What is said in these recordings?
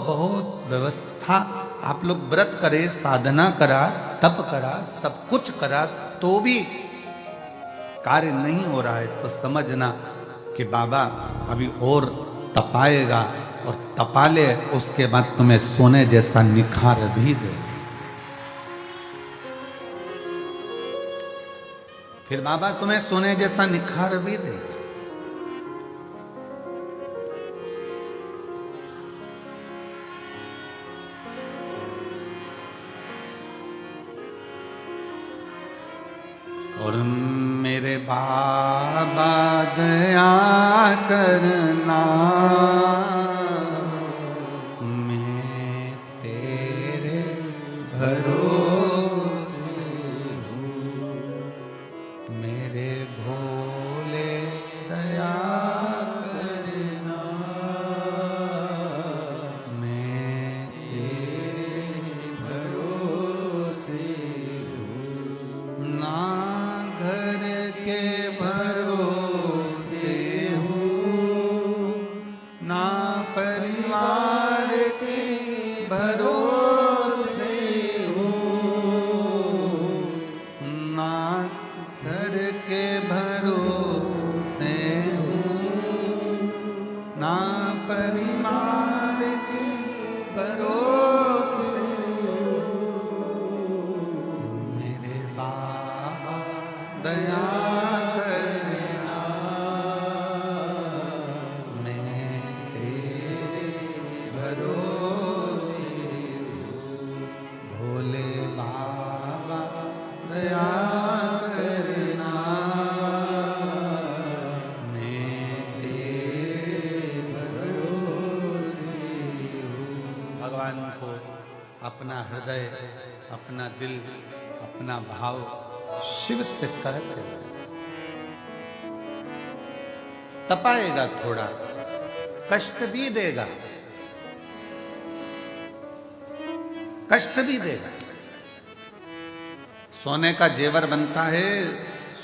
बहुत व्यवस्था, आप लोग व्रत करे, साधना करा, तप करा, सब कुछ करा, तो भी कार्य नहीं हो रहा है, तो समझना कि बाबा अभी और तपाएगा, और तपा ले, उसके बाद तुम्हें सोने जैसा निखार भी दे। फिर बाबा तुम्हें सोने जैसा निखार भी देगा। और मेरे बाबा दया करना, मैं तेरे भरोसे हूँ, मेरे भोले दया करना, मैं तेरे भरोसे हूँ। ना घर के भरोसे हूँ, ना परिवार के भरोसे हूँ, ना घर के भरोसे हूँ, ना परिवार के भरोसे हूँ। मेरे बाबा दया करना, मैं तेरे भरोसे हूँ। भोले बाबा दया करना, मैं तेरे भरोसे हूँ। भगवान को अपना हृदय, अपना दिल, अपना भाव शिव से कहते हैं। तपाएगा, थोड़ा कष्ट भी देगा, कष्ट भी देगा। सोने का जेवर बनता है,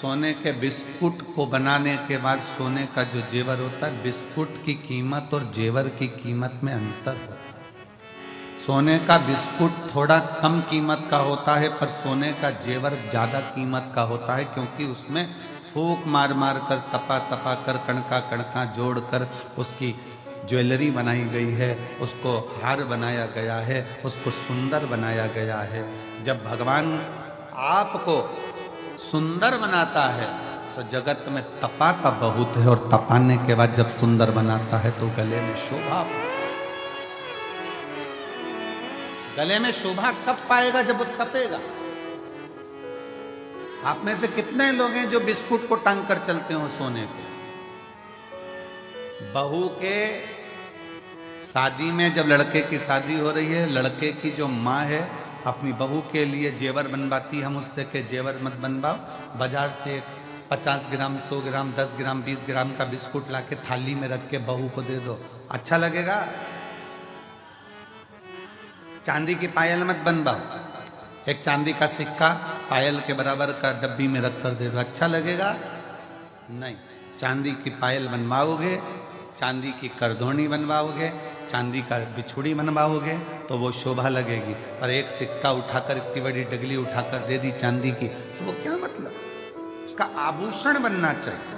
सोने के बिस्कुट को बनाने के बाद सोने का जो जेवर होता है, बिस्कुट की कीमत और जेवर की कीमत में अंतर होता है। सोने का बिस्कुट थोड़ा कम कीमत का होता है, पर सोने का जेवर ज्यादा कीमत का होता है, क्योंकि उसमें फूंक मार मार कर, तपा तपा कर, कणका कणका जोड़कर उसकी ज्वेलरी बनाई गई है, उसको हार बनाया गया है, उसको सुंदर बनाया गया है। जब भगवान आपको सुंदर बनाता है तो जगत में तपाता बहुत है, और तपाने के बाद जब सुंदर बनाता है तो गले में शोभा, गले में शोभा कब पाएगा? जब वो तपेगा। आप में से कितने लोग हैं जो बिस्कुट को टांग कर चलते हो सोने के? बहू के शादी में जब लड़के की शादी हो रही है, लड़के की जो माँ है अपनी बहू के लिए जेवर बनवाती है, हम उससे के जेवर मत बनवाओ, बाजार से 50 ग्राम, 100 ग्राम, 10 ग्राम, 20 ग्राम का बिस्कुट लाके थाली में रख के बहू को दे दो, अच्छा लगेगा? चांदी की पायल मत बनवाओ, एक चांदी का सिक्का पायल के बराबर का डब्बी में रख कर दे दो, अच्छा लगेगा? नहीं। चांदी की पायल बनवाओगे, चांदी की करधोनी बनवाओगे, चांदी का बिछुड़ी बनवाओगे तो वो शोभा लगेगी। और एक सिक्का उठाकर, इतनी बड़ी डगली उठाकर दे दी चांदी की, तो वो क्या मतलब? उसका आभूषण बनना चाहिए।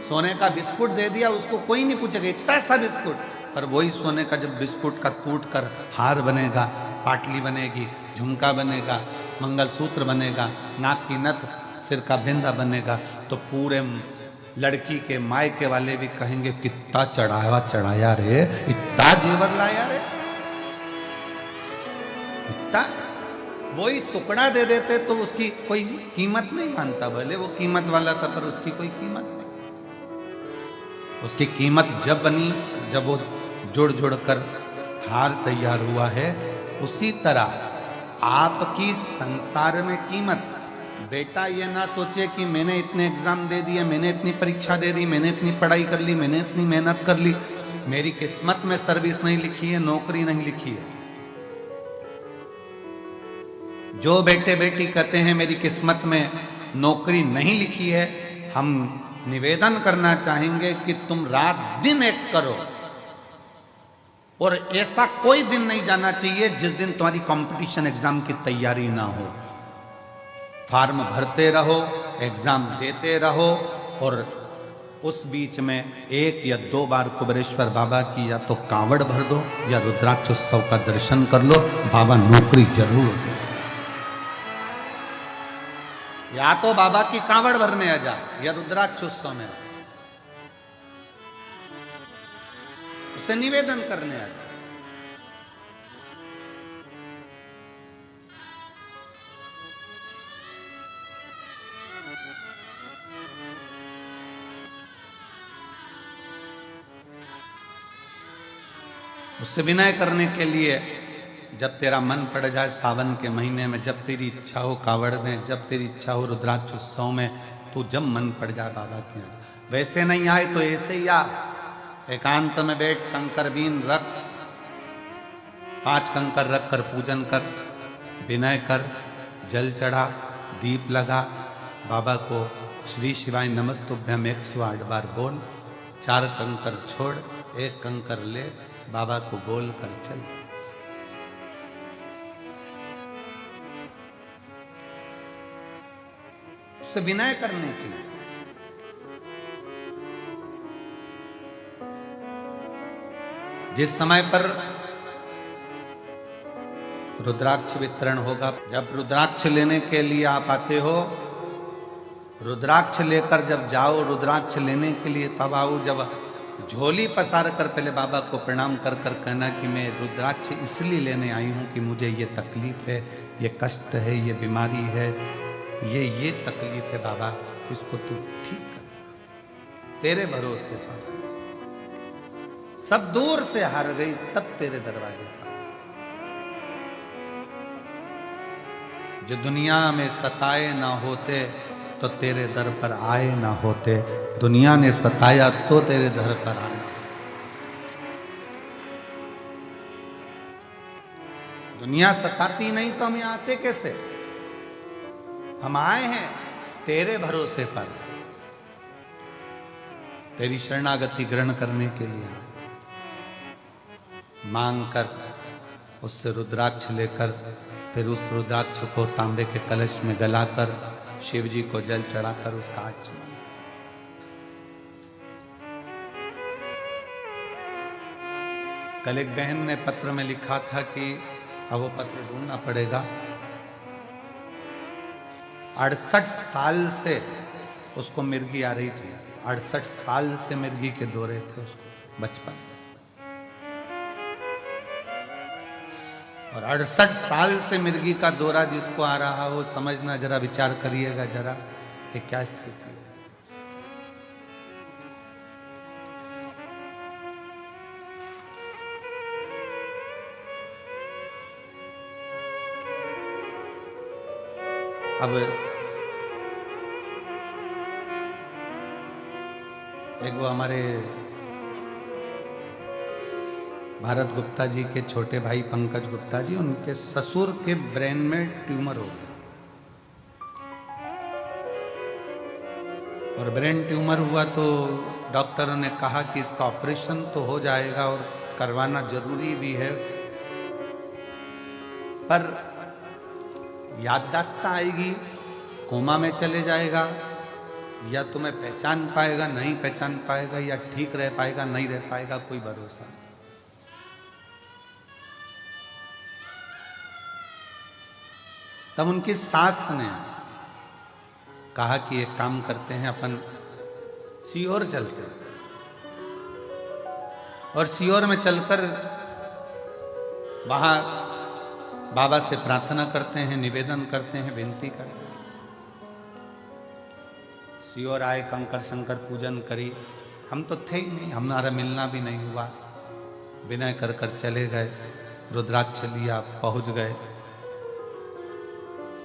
सोने का बिस्कुट दे दिया, उसको कोई नहीं पूछेगा इतना सा बिस्कुट, पर वही सोने का जब बिस्कुट का टूट कर हार बनेगा, पाटली बनेगी, झुमका बनेगा, मंगलसूत्र बनेगा, नाक की नथ, सिर का बिंदा बनेगा, तो पूरे लड़की के मायके वाले भी कहेंगे कितना चढ़ाया रे, इतना जेवर लाया रे, इतना। वही टुकड़ा दे देते तो उसकी कोई कीमत नहीं मानता, भले वो कीमत वाला था, पर उसकी कोई कीमत नहीं। उसकी कीमत जब बनी, जब वो जुड़ जुड़ कर हार तैयार हुआ है। उसी तरह आपकी संसार में कीमत, बेटा ये ना सोचे कि मैंने इतने एग्जाम दे दिए, मैंने इतनी परीक्षा दे दी, मैंने इतनी पढ़ाई कर ली, मैंने इतनी मेहनत कर ली, मेरी किस्मत में सर्विस नहीं लिखी है, नौकरी नहीं लिखी है। जो बेटे बेटी कहते हैं मेरी किस्मत में नौकरी नहीं लिखी है, हम निवेदन करना चाहेंगे कि तुम रात दिन एक करो, और ऐसा कोई दिन नहीं जाना चाहिए जिस दिन तुम्हारी कंपटीशन एग्जाम की तैयारी ना हो। फॉर्म भरते रहो, एग्जाम देते रहो, और उस बीच में 1 या 2 बार कुबेरेश्वर बाबा की या तो कांवड़ भर दो या रुद्राक्ष उत्सव का दर्शन कर लो, बाबा नौकरी जरूर दे। या तो बाबा की कांवड़ भरने आ जा या रुद्राक्ष उत्सव में उसे निवेदन करने आ जा। उससे विनय करने के लिए जब तेरा मन पड़ जाए सावन के महीने में, जब तेरी इच्छा हो कावड़ में, जब तेरी इच्छा हो रुद्राक्ष उत्सव में, तू जब मन पड़ जाए बाबा की। वैसे नहीं आए तो ऐसे ही आ, एकांत में बैठ, कंकर बीन रख, 5 कंकर रख कर पूजन कर, विनय कर, जल चढ़ा, दीप लगा, बाबा को श्री शिवाय नमस्तुभ्यम 108 बार बोल, 4 कंकर छोड़, 1 कंकर ले, बाबा को बोल कर चल। उससे विनय करने के लिए जिस समय पर रुद्राक्ष वितरण होगा, जब रुद्राक्ष लेने के लिए आप आते हो, रुद्राक्ष लेकर जब जाओ, रुद्राक्ष लेने के लिए तब आओ जब झोली पसार कर पहले बाबा को प्रणाम कर कर कहना कि मैं रुद्राक्ष इसलिए लेने आई हूं कि मुझे ये तकलीफ है, ये कष्ट है, ये बीमारी है, ये तकलीफ है बाबा, इसको तू ठीक कर। तेरे भरोसे पर सब दूर से हार गई, तब तेरे दरवाजे पर। जो दुनिया में सताए ना होते तो तेरे दर पर आए ना होते, दुनिया ने सताया तो तेरे दर पर आए। दुनिया सताती नहीं तो हम यहां आते कैसे? हम आए हैं तेरे भरोसे पर, तेरी शरणागति ग्रहण करने के लिए। मांग कर उससे रुद्राक्ष लेकर, फिर उस रुद्राक्ष को तांबे के कलश में गलाकर शिव जी को जल चढ़ाकर उसका आचमन। कल एक बहन ने पत्र में लिखा था कि अब वो पत्र ढूंढना पड़ेगा, 68 साल से उसको मिर्गी आ रही थी, 68 साल से मिर्गी के दौरे थे उसको बचपन से, और 68 साल से मिर्गी का दौरा जिसको आ रहा हो, समझना, जरा विचार करिएगा जरा कि क्या स्थिति है। अब एक वो हमारे भारत गुप्ता जी के छोटे भाई पंकज गुप्ता जी, उनके ससुर के ब्रेन में ट्यूमर हो गया, और ब्रेन ट्यूमर हुआ तो डॉक्टरों ने कहा कि इसका ऑपरेशन तो हो जाएगा और करवाना जरूरी भी है, पर याददाश्त आएगी, कोमा में चले जाएगा, या तुम्हें पहचान पाएगा, नहीं पहचान पाएगा, या ठीक रह पाएगा, नहीं रह पाएगा, कोई भरोसा नहीं। तब उनकी सास ने कहा कि एक काम करते हैं, अपन सीहोर चलते हैं, और सीहोर में चलकर वहां बाबा से प्रार्थना करते हैं, निवेदन करते हैं, विनती करते हैं। सीहोर आए, कंकर शंकर पूजन करी, हम तो थे ही नहीं, हमारा मिलना भी नहीं हुआ, विनय कर कर चले गए, रुद्राक्ष लिया, पहुंच गए।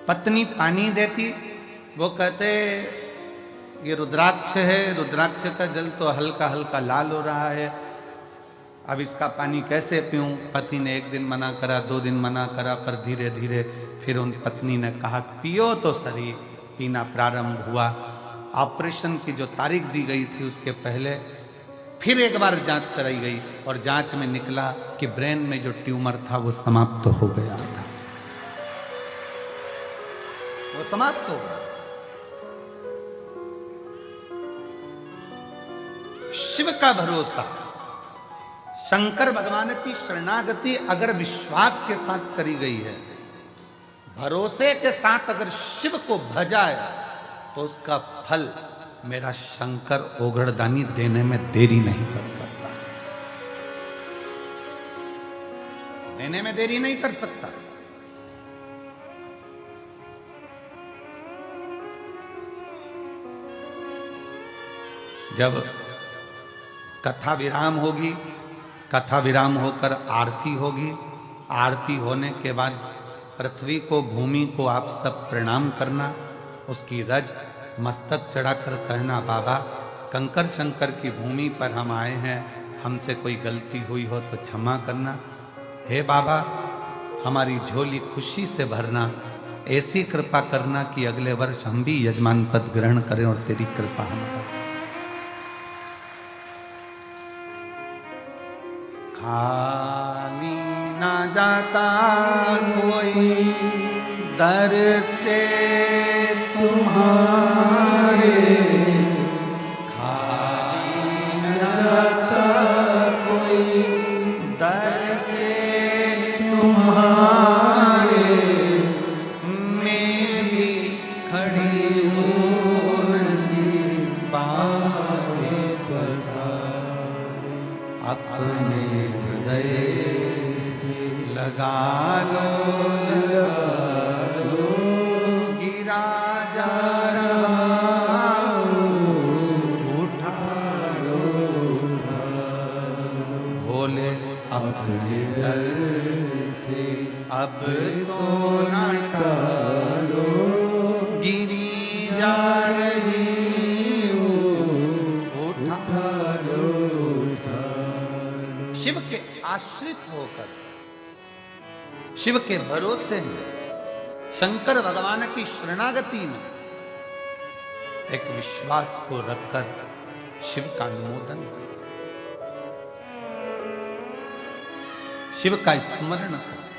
पत्नी पानी देती, वो कहते ये रुद्राक्ष है, रुद्राक्ष का जल तो हल्का हल्का लाल हो रहा है, अब इसका पानी कैसे पीऊं? पति ने 1 दिन मना करा, 2 दिन मना करा, पर धीरे धीरे फिर उन पत्नी ने कहा पियो तो सही। पीना प्रारंभ हुआ। ऑपरेशन की जो तारीख दी गई थी उसके पहले फिर एक बार जांच कराई गई और जांच में निकला कि ब्रेन में जो ट्यूमर था वो समाप्त हो गया था, वो समाप्त हो गया। शिव का भरोसा, शंकर भगवान की शरणागति अगर विश्वास के साथ करी गई है, भरोसे के साथ अगर शिव को भजाए, तो उसका फल मेरा शंकर ओघड़दानी देने में देरी नहीं कर सकता, देने में देरी नहीं कर सकता। जब कथा विराम होगी, कथा विराम होकर आरती होगी, आरती होने के बाद पृथ्वी को, भूमि को आप सब प्रणाम करना, उसकी रज मस्तक चढ़ाकर कहना, बाबा कंकर शंकर की भूमि पर हम आए हैं, हमसे कोई गलती हुई हो तो क्षमा करना। हे बाबा, हमारी झोली खुशी से भरना, ऐसी कृपा करना कि अगले वर्ष हम भी यजमान पद ग्रहण करें और तेरी कृपा हम करें। खाली ना जाता कोई दर से तुम्हारे, खाली ना जाता कोई दर से तुम्हारे, मैं भी खड़ी हूँ बाहें पसारे, अपने हृदय से लगा लो, गिरा जा रहा उठा लो, भोले अपने दर से अब तो ना टालो, गिरी जा रही उठा लो। शिव के आश्रित होकर, शिव के भरोसे में, शंकर भगवान की शरणागति में एक विश्वास को रखकर शिव का अनुमोदन करें, शिव का स्मरण करें,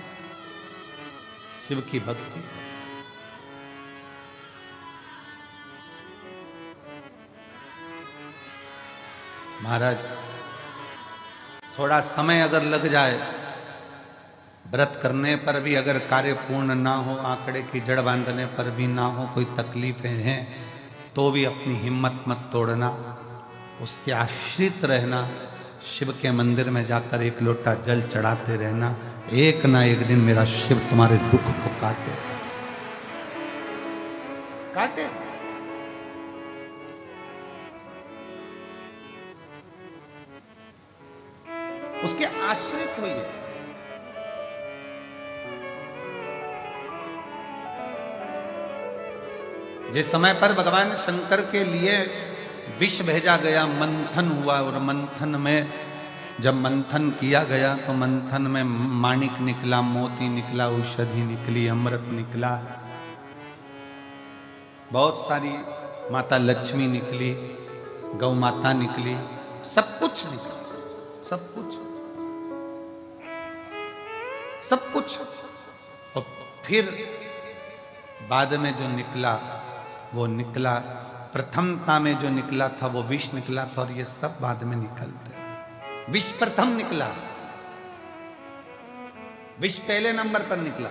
शिव की भक्ति। महाराज, थोड़ा समय अगर लग जाए, व्रत करने पर भी अगर कार्य पूर्ण ना हो, आंकड़े की जड़ बांधने पर भी ना हो, कोई तकलीफें हैं, तो भी अपनी हिम्मत मत तोड़ना, उसके आश्रित रहना, शिव के मंदिर में जाकर एक लोटा जल चढ़ाते रहना। एक ना एक दिन मेरा शिव तुम्हारे दुख को काटे, काटे। उसके आश्रित होइए। जिस समय पर भगवान शंकर के लिए विष भेजा गया, मंथन हुआ, और मंथन में जब मंथन किया गया तो मंथन में माणिक निकला, मोती निकला, औषधि निकली, अमृत निकला, बहुत सारी माता लक्ष्मी निकली, गौ माता निकली, सब कुछ निकला, सब कुछ, सब कुछ। और फिर बाद में जो निकला वो निकला, प्रथमता में जो निकला था वो विष निकला था, और ये सब बाद में निकलते। विष प्रथम निकला, विष पहले नंबर पर निकला।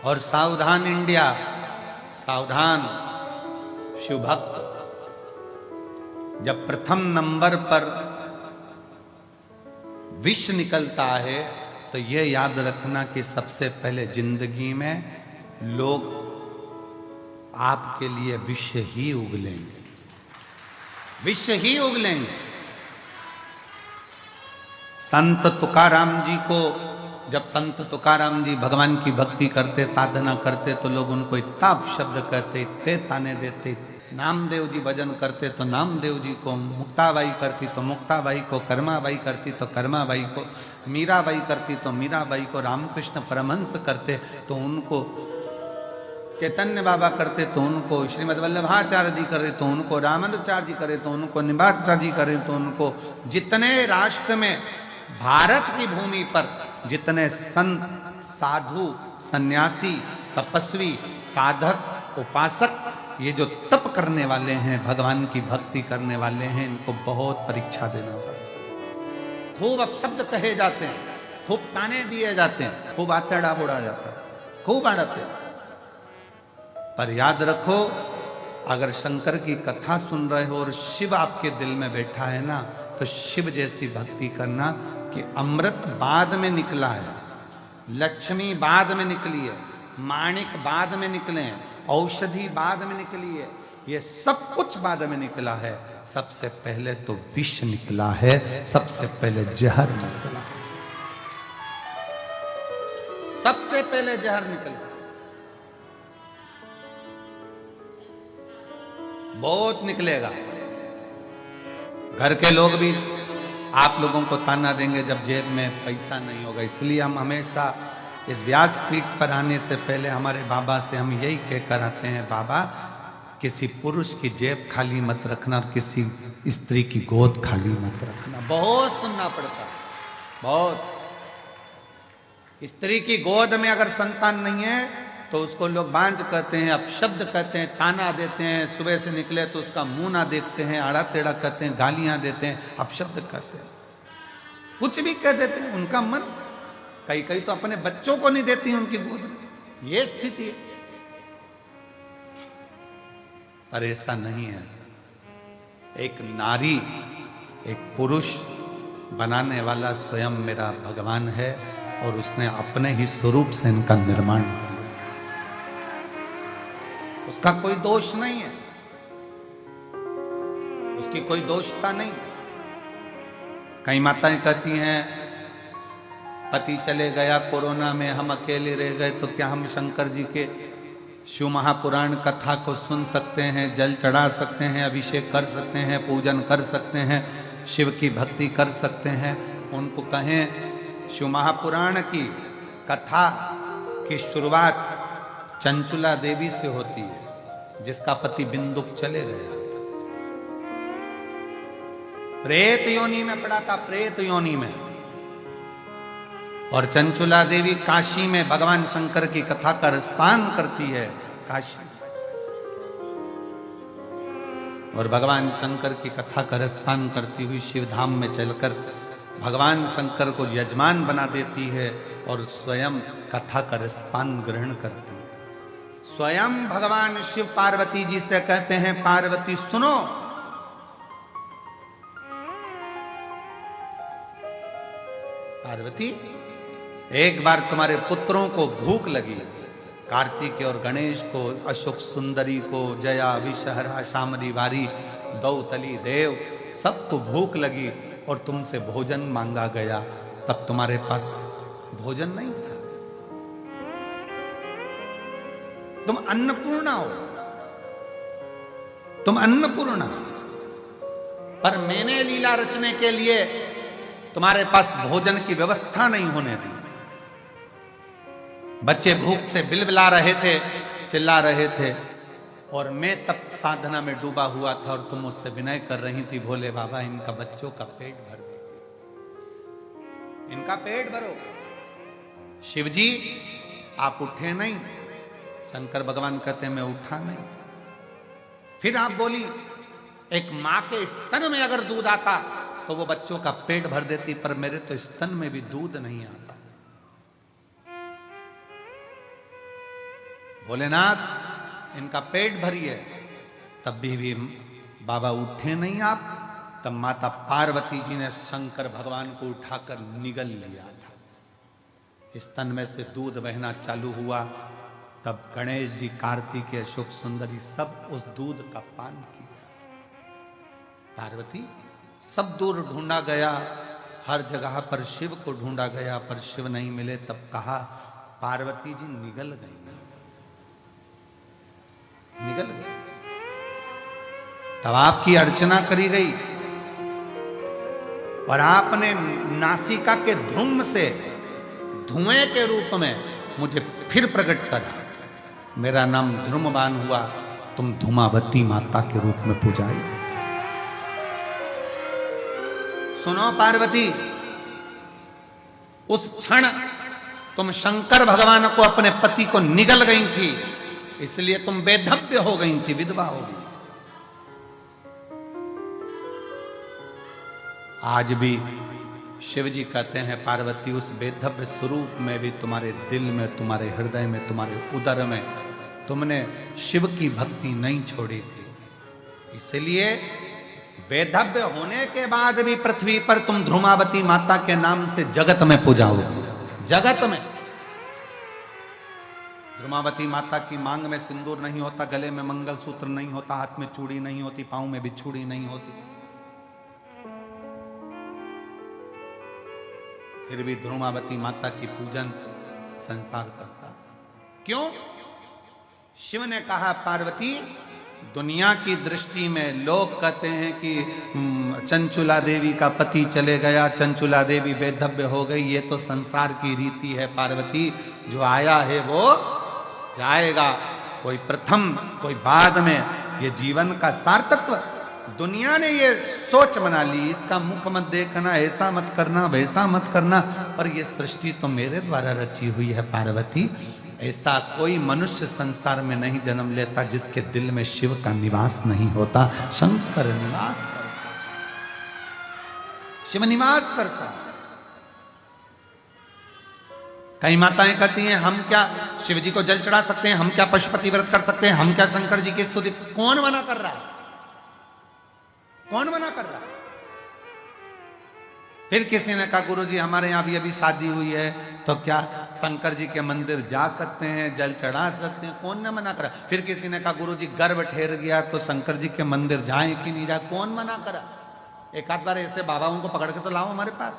और सावधान इंडिया, सावधान शिव भक्त, जब प्रथम नंबर पर विष निकलता है तो यह याद रखना कि सबसे पहले जिंदगी में लोग आपके लिए विष ही उगलेंगे, विष ही उगलेंगे। संत तुकाराम जी को, जब संत तुकाराम जी भगवान की भक्ति करते, साधना करते, तो लोग उनको इतना शब्द कहते, इतने ताने देते। नामदेव जी भजन करते तो नामदेव जी को, मुक्ताबाई करती तो मुक्ताबाई को, कर्माबाई करती तो कर्माबाई को, मीराबाई करती तो मीराबाई को, रामकृष्ण परमहंस करते तो उनको चैतन्य बाबा करते तो उनको, श्रीमद् वल्लभाचार्य जी करे तो उनको, रामानुजाचार्य जी करे तो उनको, निम्बार्काचार्य जी करे तो उनको, जितने राष्ट्र में भारत की भूमि पर जितने संत, साधु, सन्यासी, तपस्वी, साधक, उपासक, ये जो तप करने वाले हैं, भगवान की भक्ति करने वाले हैं, इनको बहुत परीक्षा देना पड़ेगा। खूब अपशब्द कहे जाते हैं, खूब ताने दिए जाते हैं, खूब आतड़ा बोड़ा जाता है, खूब आड़ते हैं। पर याद रखो, अगर शंकर की कथा सुन रहे हो और शिव आपके दिल में बैठा है ना, तो शिव जैसी भक्ति करना कि अमृत बाद में निकला है, लक्ष्मी बाद में निकली है, माणिक बाद में निकले हैं, औषधि बाद में निकली है, ये सब कुछ बाद में निकला है। सबसे पहले तो विष निकला है, सबसे पहले जहर निकला है, सबसे पहले जहर निकला। बहुत निकलेगा। घर के लोग भी आप लोगों को ताना देंगे जब जेब में पैसा नहीं होगा। इसलिए हम हमेशा इस व्यासपीठ पर आने से पहले हमारे बाबा से हम यही कहकर आते हैं, बाबा किसी पुरुष की जेब खाली मत रखना और किसी स्त्री की गोद खाली मत रखना। बहुत सुनना पड़ता है, बहुत। स्त्री की गोद में अगर संतान नहीं है तो उसको लोग बांझ कहते हैं, अपशब्द कहते हैं, ताना देते हैं, सुबह से निकले तो उसका मुंह ना देखते हैं, आड़ा टेढ़ा कहते हैं, गालियां देते हैं, अपशब्द कहते हैं, कुछ भी कह देते हैं। उनका मन कई कई तो अपने बच्चों को नहीं देती उनकी गोद में, ये स्थिति है। पर ऐसा नहीं है। एक नारी, एक पुरुष बनाने वाला स्वयं मेरा भगवान है और उसने अपने ही स्वरूप से इनका निर्माण किया। उसका कोई दोष नहीं है, उसकी कोई दोषता नहीं। कई माताएं कहती हैं पति चले गया कोरोना में, हम अकेले रह गए, तो क्या हम शंकर जी के शिव महापुराण कथा को सुन सकते हैं, जल चढ़ा सकते हैं, अभिषेक कर सकते हैं, पूजन कर सकते हैं, शिव की भक्ति कर सकते हैं? उनको कहें शिव महापुराण की कथा की शुरुआत चंचुला देवी से होती है, जिसका पति बिंदुक चले गया, प्रेत योनि में पड़ा था, प्रेत योनि में। और चंचुला देवी काशी में भगवान शंकर की कथा का रसपान करती है, काशी। और भगवान शंकर की कथा का रसपान करती हुई शिवधाम में चलकर भगवान शंकर को यजमान बना देती है और स्वयं कथा का रसपान ग्रहण करती है। स्वयं भगवान शिव पार्वती जी से कहते हैं, पार्वती सुनो, पार्वती एक बार तुम्हारे पुत्रों को भूख लगी, कार्तिक और गणेश को, अशोक सुंदरी को, जया, विषहरा, शामरी वारी, दौतली देव, सबको भूख लगी और तुमसे भोजन मांगा गया, तब तुम्हारे पास भोजन नहीं था। तुम अन्नपूर्णा हो, तुम अन्नपूर्णा, पर मैंने लीला रचने के लिए तुम्हारे पास भोजन की व्यवस्था नहीं होने दी। बच्चे भूख से बिलबिला रहे थे, चिल्ला रहे थे, और मैं तब साधना में डूबा हुआ था और तुम मुझसे विनय कर रही थी, भोले बाबा इनका बच्चों का पेट भर दीजिए, इनका पेट भरो। शिवजी आप उठे नहीं, शंकर भगवान कहते मैं उठा नहीं। फिर आप बोली एक मां के स्तन में अगर दूध आता तो वो बच्चों का पेट भर देती, पर मेरे तो स्तन में भी दूध नहीं आता। भोलेनाथ इनका पेट भरिए, तब भी बाबा उठे नहीं आप। तब माता पार्वती जी ने शंकर भगवान को उठाकर निगल लिया था, स्तन में से दूध बहना चालू हुआ। तब गणेश जी, कार्तिक, अशोक सुंदरी सब उस दूध का पान किया। पार्वती सब दूर ढूंढा गया, हर जगह पर शिव को ढूंढा गया, पर शिव नहीं मिले। तब कहा पार्वती जी निगल गई, निगल गई। तब आपकी अर्चना करी गई और आपने नासिका के धूम से धुएं के रूप में मुझे फिर प्रकट करा। मेरा नाम ध्रुमबान हुआ, तुम धूमावती माता के रूप में पूजाई। सुनो पार्वती, उस क्षण तुम शंकर भगवान को अपने पति को निगल गई थी, इसलिए तुम बेधव्य हो गई थी, विधवा हो गई। आज भी शिव जी कहते हैं पार्वती, उस बेधव्य स्वरूप में भी तुम्हारे दिल में, तुम्हारे हृदय में, तुम्हारे उदर में तुमने शिव की भक्ति नहीं छोड़ी थी। इसलिए बेधव्य होने के बाद भी पृथ्वी पर तुम ध्रुमावती माता के नाम से जगत में पूजाओगे। जगत में ध्रुमावती माता की मांग में सिंदूर नहीं होता, गले में मंगलसूत्र नहीं होता, हाथ में चूड़ी नहीं होती, पांव में भी चूड़ी नहीं होती, फिर भी ध्रुमावती माता की पूजन संसार करता। क्यों? शिव ने कहा पार्वती, दुनिया की दृष्टि में लोग कहते हैं कि चंचुला देवी का पति चले गया, चंचुला देवी बेधव्य हो गई, ये तो संसार की रीति है पार्वती। जो आया है वो जाएगा, कोई प्रथम कोई बाद में। ये जीवन का सार्थकत्व दुनिया ने ये सोच बना ली, इसका मुख मत देखना, ऐसा मत करना, वैसा मत करना, पर ये सृष्टि तो मेरे द्वारा रची हुई है पार्वती। ऐसा कोई मनुष्य संसार में नहीं जन्म लेता जिसके दिल में शिव का निवास नहीं होता। शंकर निवास करता, शिव निवास करता। कई माताएं कहती हैं हम क्या शिव जी को जल चढ़ा सकते हैं, हम क्या पशुपति व्रत कर सकते हैं, हम क्या शंकर जी की स्तुति। कौन मना कर रहा है? कौन मना कर रहा है? फिर किसी ने कहा गुरुजी हमारे यहां भी अभी शादी हुई है, तो क्या शंकर जी के मंदिर जा सकते हैं, जल चढ़ा सकते हैं? कौन ने मना करा? फिर किसी ने कहा गुरुजी गर्भ ठहर गया तो शंकर जी के मंदिर जाएं कि नहीं जाए? कौन मना करा? एक आध बार ऐसे बाबाओं को पकड़ के तो लाओ हमारे पास,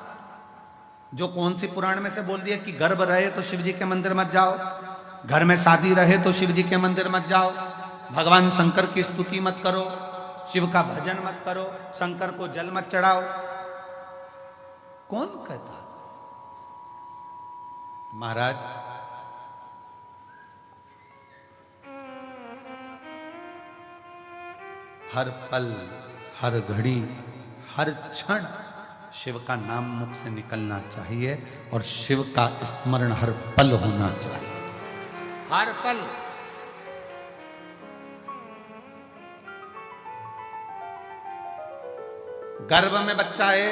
जो कौन सी पुराण में से बोल दिया कि गर्भ रहे तो शिव जी के मंदिर मत जाओ, घर में शादी रहे तो शिव जी के मंदिर मत जाओ, भगवान शंकर की स्तुति मत करो, शिव का भजन मत करो, शंकर को जल मत चढ़ाओ। कौन कहता? महाराज, हर पल, हर घड़ी, हर क्षण शिव का नाम मुख से निकलना चाहिए और शिव का स्मरण हर पल होना चाहिए। हर पल। गर्भ में बच्चा है,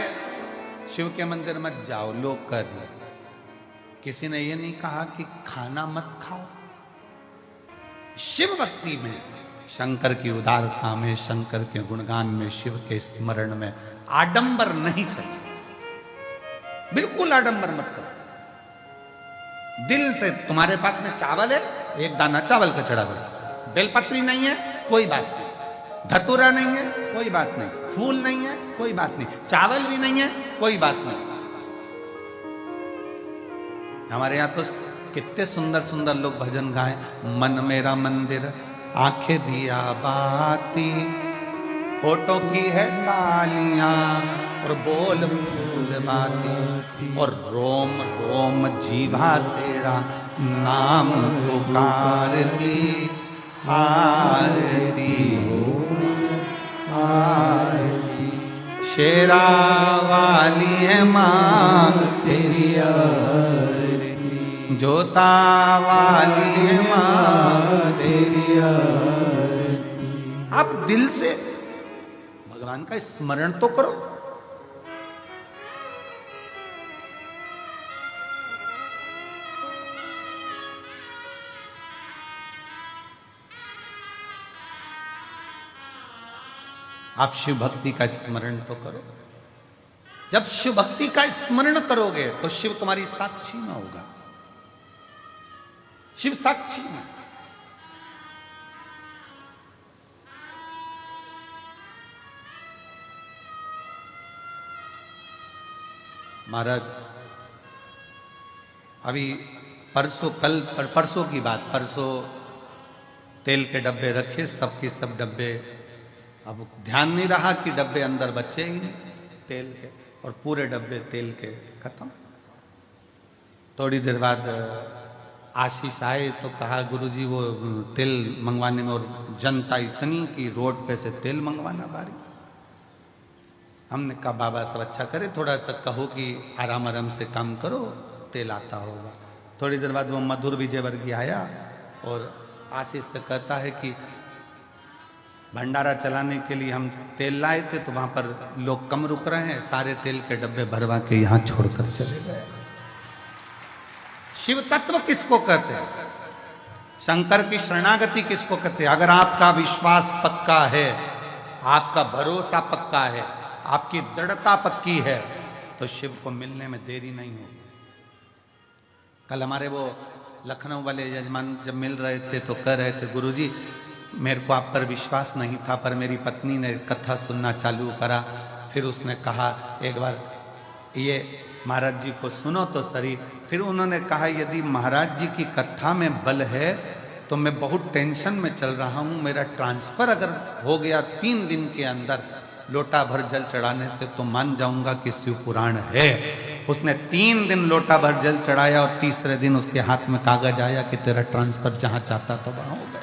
शिव के मंदिर मत जाओ, लोग कर रहे। किसी ने यह नहीं कहा कि खाना मत खाओ। शिव भक्ति में, शंकर की उदारता में, शंकर के गुणगान में, शिव के स्मरण में आडंबर नहीं चाहिए। बिल्कुल आडंबर मत करो। दिल से। तुम्हारे पास में चावल है, एक दाना चावल का चढ़ा दो। बेलपत्री नहीं है, कोई बात नहीं। धतूरा नहीं है, कोई बात नहीं। फूल नहीं है, कोई बात नहीं। चावल भी नहीं है, कोई बात नहीं। हमारे यहां तो कितने सुंदर सुंदर लोग भजन गाए। मन मेरा मंदिर, आंखें दिया बाती, होठों की है तालियां और बोल फूल बाती, और रोम रोम जीवा तेरा नाम पुकारती, आरती हो आरती। शेरा वाली है मां तेरी आरती, जोता वाली है मां तेरी आरती। आप दिल से भगवान का स्मरण तो करो। आप शिव भक्ति का स्मरण तो करो। जब शिव भक्ति का स्मरण करोगे तो शिव तुम्हारी साक्षी में होगा। शिव साक्षी में। महाराज, अभी परसों की बात, परसों तेल के डब्बे रखे, सबके सब डब्बे, अब ध्यान नहीं रहा कि डब्बे अंदर बचे ही नहीं तेल के, और पूरे डब्बे तेल के खत्म। थोड़ी देर बाद आशीष आए तो कहा गुरुजी वो तेल मंगवाने में, और जनता इतनी कि रोड पे से तेल मंगवाना भारी। हमने कहा बाबा सब अच्छा करे, थोड़ा सा कहो कि आराम आराम से काम करो, तेल आता होगा। थोड़ी देर बाद वो मधुर विजयवर्गीय आया और आशीष से कहता है कि भंडारा चलाने के लिए हम तेल लाए थे, तो वहां पर लोग कम रुक रहे हैं, सारे तेल के डब्बे भरवा के यहां छोड़कर चले गए। शिव तत्व किसको कहते हैं? शंकर की शरणागति किसको कहते हैं? अगर आपका विश्वास पक्का है, आपका भरोसा पक्का है, आपकी दृढ़ता पक्की है, तो शिव को मिलने में देरी नहीं होगी। कल हमारे वो लखनऊ वाले यजमान जब मिल रहे थे तो कह रहे थे गुरुजी मेरे को आप पर विश्वास नहीं था, पर मेरी पत्नी ने कथा सुनना चालू करा, फिर उसने कहा एक बार ये महाराज जी को सुनो तो सही। फिर उन्होंने कहा यदि महाराज जी की कथा में बल है तो मैं बहुत टेंशन में चल रहा हूं, मेरा ट्रांसफर अगर हो गया 3 दिन के अंदर लोटा भर जल चढ़ाने से तो मान जाऊंगा कि शिव पुराण है। उसने 3 दिन लोटा भर जल चढ़ाया और तीसरे दिन उसके हाथ में कागज आया कि तेरा ट्रांसफर जहां चाहता था वहां हो गया।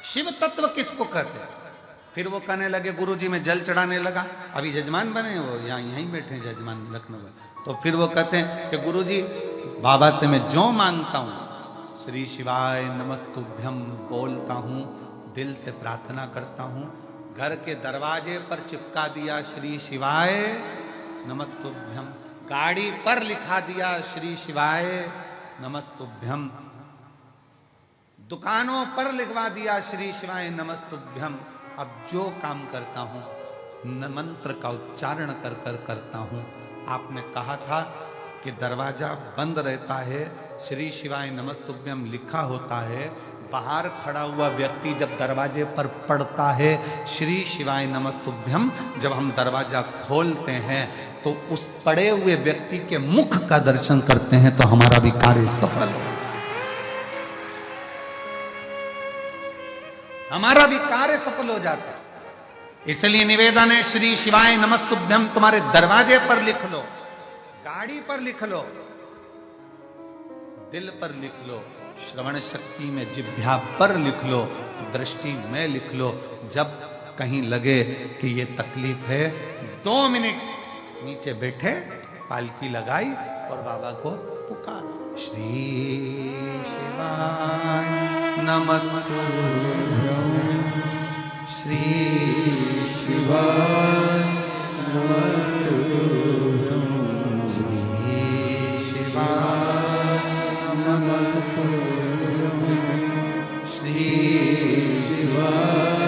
शिव तत्व किसको कहते हैं? फिर वो कहने लगे गुरुजी मैं जल चढ़ाने लगा, अभी जजमान बने वो यहीं बैठे जजमान लखनऊ में। तो फिर वो कहते हैं कि गुरुजी बाबा से मैं जो मांगता हूं श्री शिवाय नमस्तुभ्यम बोलता हूं, दिल से प्रार्थना करता हूं। घर के दरवाजे पर चिपका दिया श्री शिवाय नमस्तुभ्यम, गाड़ी पर लिखा दिया श्री शिवाय नमस्तुभ्यम, दुकानों पर लिखवा दिया श्री शिवाय नमस्तुभ्यम। अब जो काम करता हूं मंत्र का उच्चारण कर कर करता हूं। आपने कहा था कि दरवाजा बंद रहता है, श्री शिवाय नमस्तुभ्यम लिखा होता है, बाहर खड़ा हुआ व्यक्ति जब दरवाजे पर पड़ता है श्री शिवाय नमस्तुभ्यम, जब हम दरवाजा खोलते हैं तो उस पड़े हुए व्यक्ति के मुख का दर्शन करते हैं तो हमारा भी कार्य सफल हो, हमारा भी कार्य सफल हो जाता है। इसलिए निवेदन है श्री शिवाय नमस्तुभ्यम तुम्हारे दरवाजे पर लिख लो, गाड़ी पर लिख लो, दिल पर लिख लो, श्रवण शक्ति में जिह्वा पर लिख लो, दृष्टि में लिख लो। जब कहीं लगे कि ये तकलीफ है 2 मिनट नीचे बैठे, पालकी लगाई और बाबा को पुकारो श्री शिवाय नमस्तुभ्यम, श्री शिवाय नमस्तुभ्यम, श्री शिवाय नमस्तुभ्यम, श्री शिवाय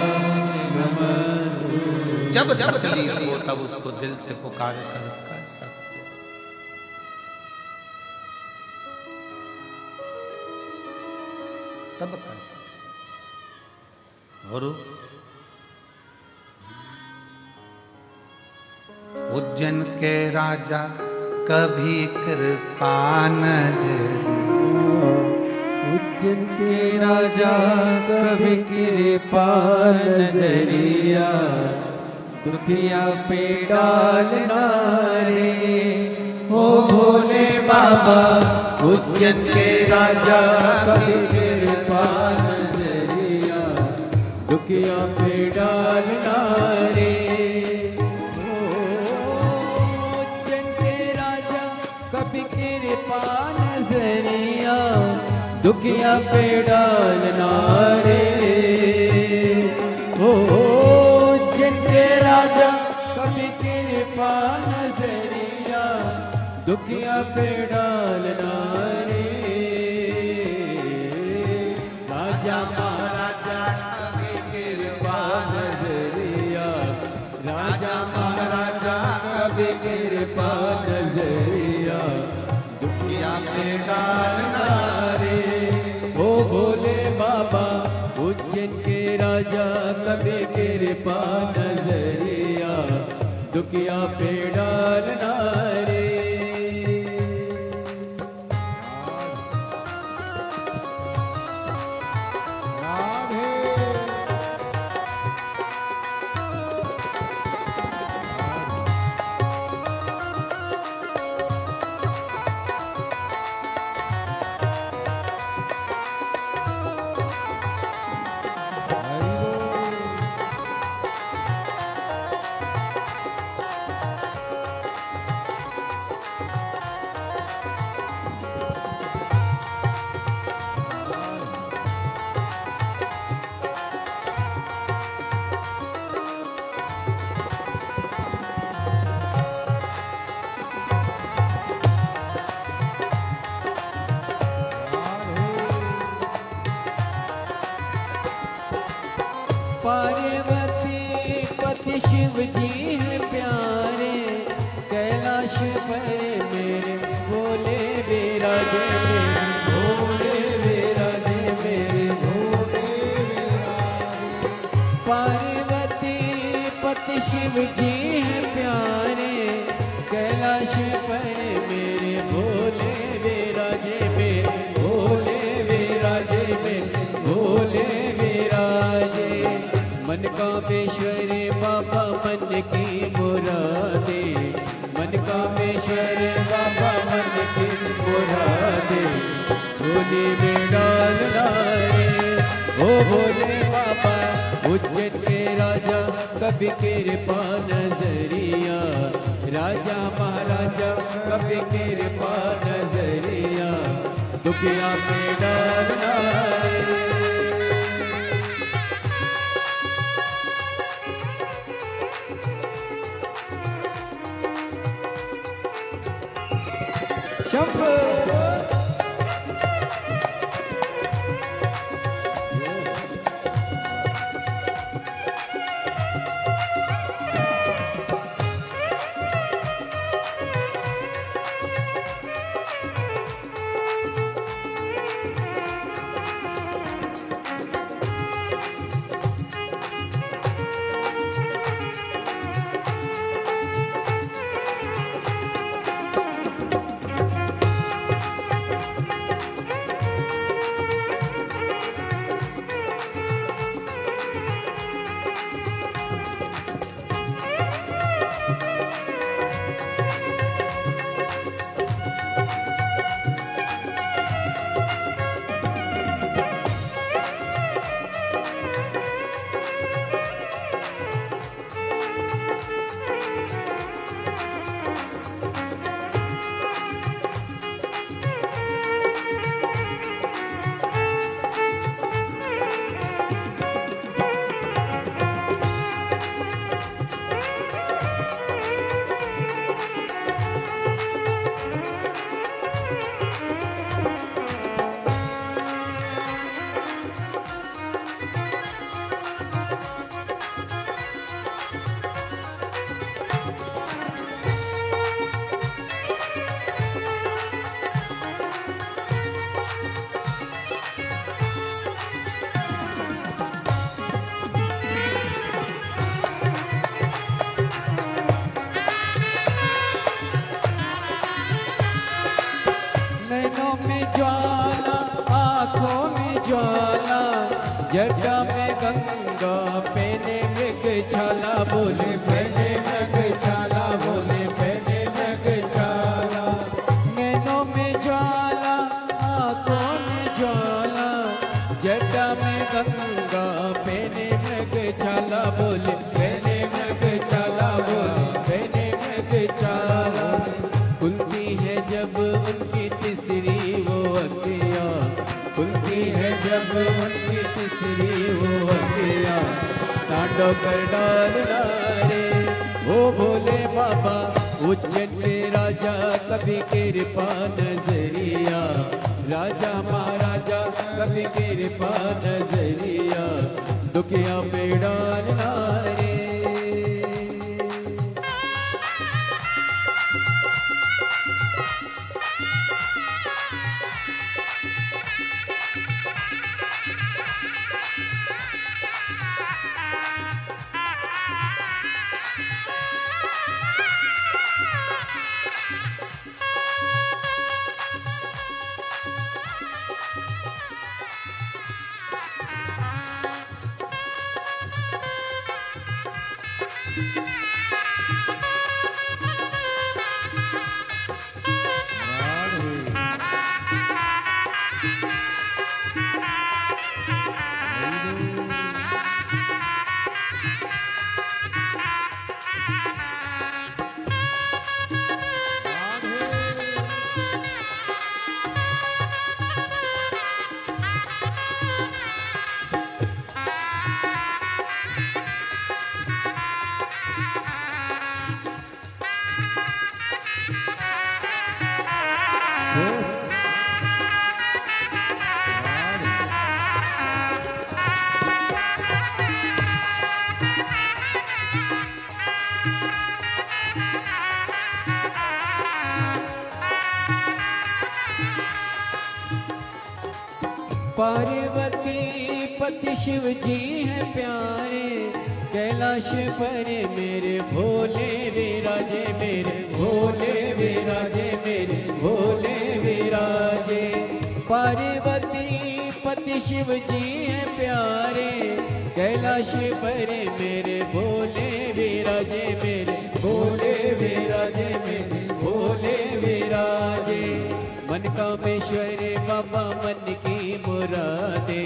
नमस्तुभ्यम। जब जब तकलीफ हो तब उसको दिल से पुकार कर सकते। तब कर सकते। गुरु उज्जैन के राजा कभी कृपा नजरिया, उज्जैन के राजा कभी कृपा नजरिया, दुखिया पे डालना रे ओ भोले बाबा। उज्जैन के राजा कभी कृपा नजरिया, दुखिया पे डालना रे। उज्जैन के राजा कभी कृपा नजरिया, दुखिया पे डालना रे। उज्जैन के राजा कभी कृपा नजरिया, दुखिया पे डालना रे। राजा महाराजा कभी कृपा नजरिया, राजा महाराजा कभी कृपा नजरिया, दुखिया पे डालना रे ओ भोले बाबा। उज्जैन के राजा कभी कृपा नजरिया, दुखिया पे डालना रे। शिव जी हैं प्यारे, कैलाश पर मेरे भोले विराजे, मेरे भोले विराजे, मेरे भोले विराजे। पार्वती पति शिव जी हैं प्यारे, कैलाश पर मेरे भोले विराजे, मेरे भोले विराजे, मेरे भोले विराजे। मन कामेश्वर बाबा मन की मुरादे, मन कामेश्वर बाबा मन की मुरादे, झोली में डाल डाले ओ भोले बाबा। उज्जैन के राजा कभी कृपा नजरिया, राजा महाराजा कभी कृपा नजरिया, दुखिया में डाल डाले। शंभो नैनों में ज्वाला, आँखों में ज्वाला, जटा में गंगा, पहने मृग छाला, बोले पहने मृग छाला, बोले पहने मृग छाला। नैनों में ज्वाला, आँखों में ज्वाला, जटा में गंगा, पहने मृग छाला, बोले पहने मृग छाला, बोले पहने मृग छाला। खुलती है जब उनकी तीसरी वो अखियाँ, खुलती है जब उनकी तीसरी वो अखियाँ, तांडव कर डालना रे ओ भोले बाबा। उज्जैन के राजा कभी कृपा नजरिया, राजा महाराजा कभी कृपा नजरिया, दुखिया में डालना रे। पार्वती पति शिव जी हैं प्यारे, कैलाश पर मेरे भोले विराजे, मेरे भोले विराजे, मेरे भोले विराजे। पार्वती पति शिव जी हैं प्यारे, कैलाश पर मेरे भोले विराजे, मेरे भोले विराजे, मेरे भोले विराजे। मन कामेश्वर बाबा मन की मुरादे,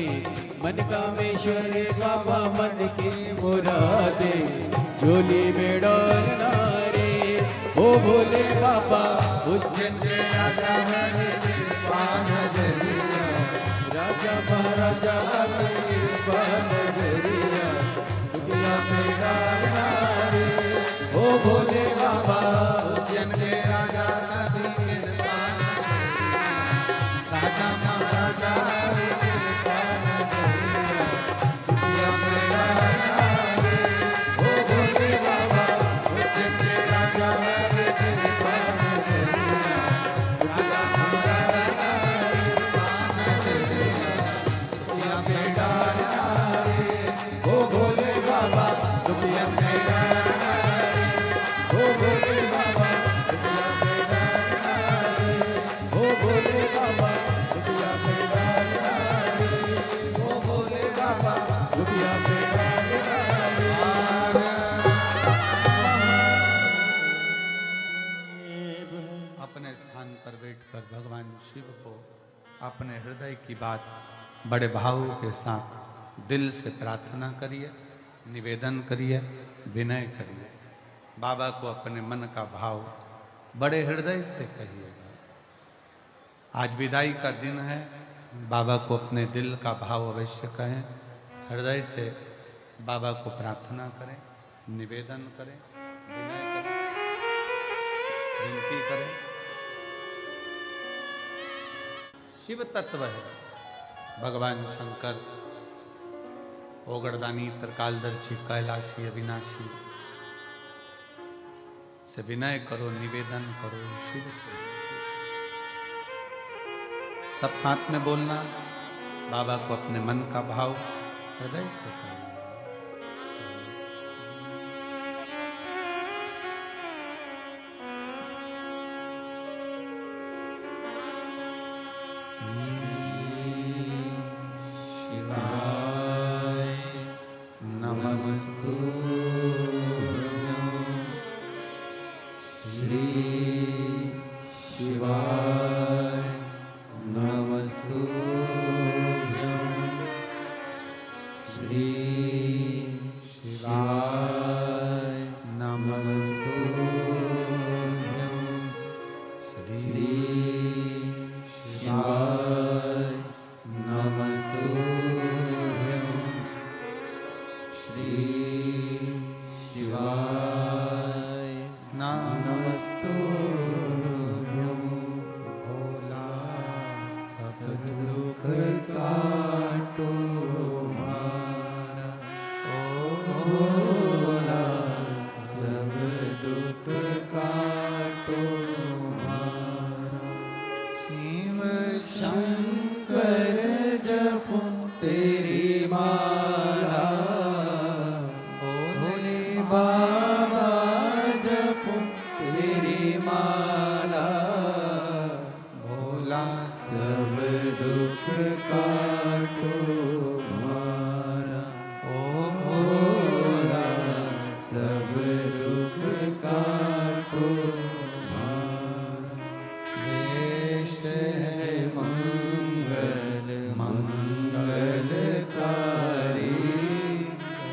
मन कामेश्वर बाबा मन की मुरादे। झोली में डालना रे ओ भोले बाबा, उज्जैन के राजा हरे कृपान दरिया, राजा महाराजा हरे कृपान दरिया। दुनिया में डालना रे ओ भोले बाबा, उज्जैन के राजा हरे कृपान दरिया, राजा महाराजा हरे कृपान दरिया। दुनिया में डालना रे ओ भोले बाबा, उज्जैन के राजा हरे कृपान दरिया, राजा महाराजा हरे कृपान दरिया। दुनिया में डालना रे ओ भोले बाबा, दुनिया में डालना रे ओ भोले बाबा, दुनिया में डालना रे ओ भोले बाबा, दुनिया में डालना रे ओ भोले बाबा, दुनिया में डालना रे। अपने स्थान पर बैठकर भगवान शिव को अपने हृदय की बात बड़े भाव के साथ दिल से प्रार्थना करिए, निवेदन करिए, विनय करिए। बाबा को अपने मन का भाव बड़े हृदय से कहिएगा। आज विदाई का दिन है, बाबा को अपने दिल का भाव अवश्य कहें, हृदय से बाबा को प्रार्थना करें, निवेदन करें, विनय करें, विनती करें। शिव तत्व है भगवान शंकर, ओगरदानी, त्रिकालदर्शी, कैलाशी, अविनाशी से विनय करो, निवेदन करो शिव से। सब साथ में बोलना, बाबा को अपने मन का भाव हृदय से करना। मंगलकारी,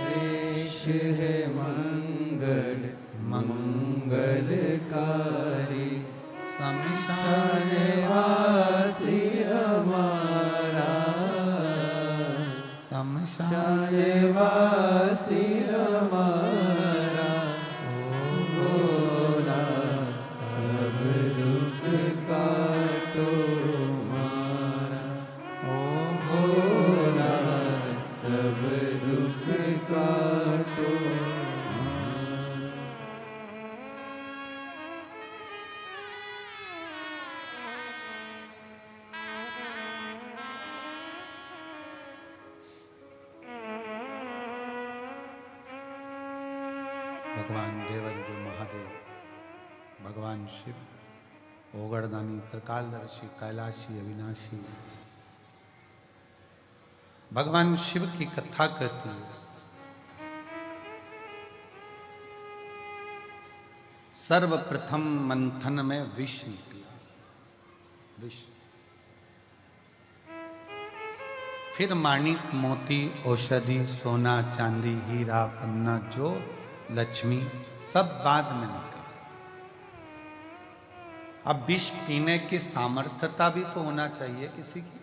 वेश है मंगलकारी, भगवान देवादिदेव महादेव, भगवान शिव, ओगड़दानी, त्रिकालदर्शी, कैलाशी, अविनाशी, भगवान शिव की कथा कहती है। सर्वप्रथम मंथन में विष निकला, विष, फिर माणिक, मोती, औषधि, सोना, चांदी, हीरा, पन्ना, जो लक्ष्मी, सब बाद में निकला। अब विष पीने की सामर्थ्यता भी तो होना चाहिए किसी की।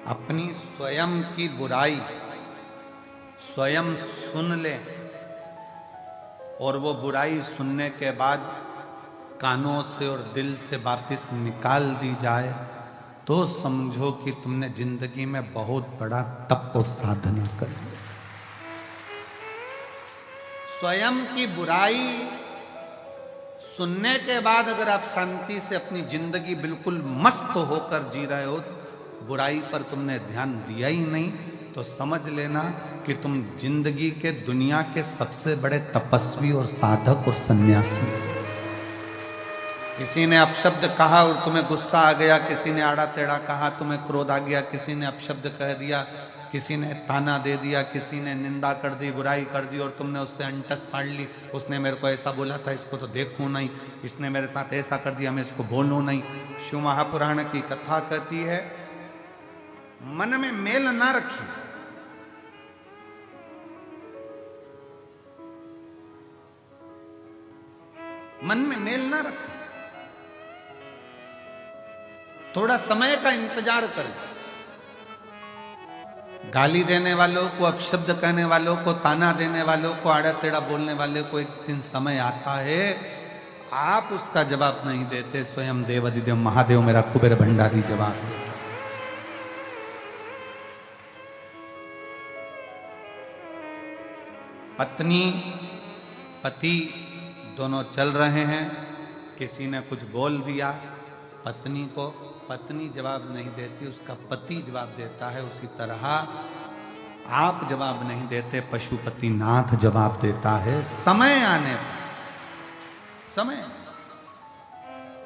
अपनी स्वयं की बुराई स्वयं सुन ले और वो बुराई सुनने के बाद कानों से और दिल से वापस निकाल दी जाए तो समझो कि तुमने जिंदगी में बहुत बड़ा तप और साधना कर ली। स्वयं की बुराई सुनने के बाद अगर आप शांति से अपनी जिंदगी बिल्कुल मस्त होकर जी रहे हो, बुराई पर तुमने ध्यान दिया ही नहीं, तो समझ लेना कि तुम जिंदगी के दुनिया के सबसे बड़े तपस्वी और साधक और सन्यासी। किसी ने अपशब्द कहा और तुम्हें गुस्सा आ गया, किसी ने आड़ा टेढ़ा कहा, तुम्हें क्रोध आ गया, किसी ने अपशब्द कह दिया, किसी ने ताना दे दिया, किसी ने निंदा कर दी, बुराई कर दी और तुमने उससे अंटस पाड़ ली। उसने मेरे को ऐसा बोला था, इसको तो देखूं नहीं, इसने मेरे साथ ऐसा कर दिया, मैं इसको बोलूं नहीं। शिव महापुराण की कथा कहती है, मन में मेल ना रखिए, मन में मेल ना रखें, थोड़ा समय का इंतजार करें। गाली देने वालों को, अपशब्द कहने वालों को, ताना देने वालों को, आड़ा टेढ़ा बोलने वाले को एक दिन समय आता है, आप उसका जवाब नहीं देते, स्वयं देवादिदेव महादेव मेरा कुबेर भंडारी जवाब है। पत्नी पति दोनों चल रहे हैं, किसी ने कुछ बोल दिया पत्नी को, पत्नी जवाब नहीं देती, उसका पति जवाब देता है। उसी तरह आप जवाब नहीं देते, पशुपति नाथ जवाब देता है। समय आने पर, समय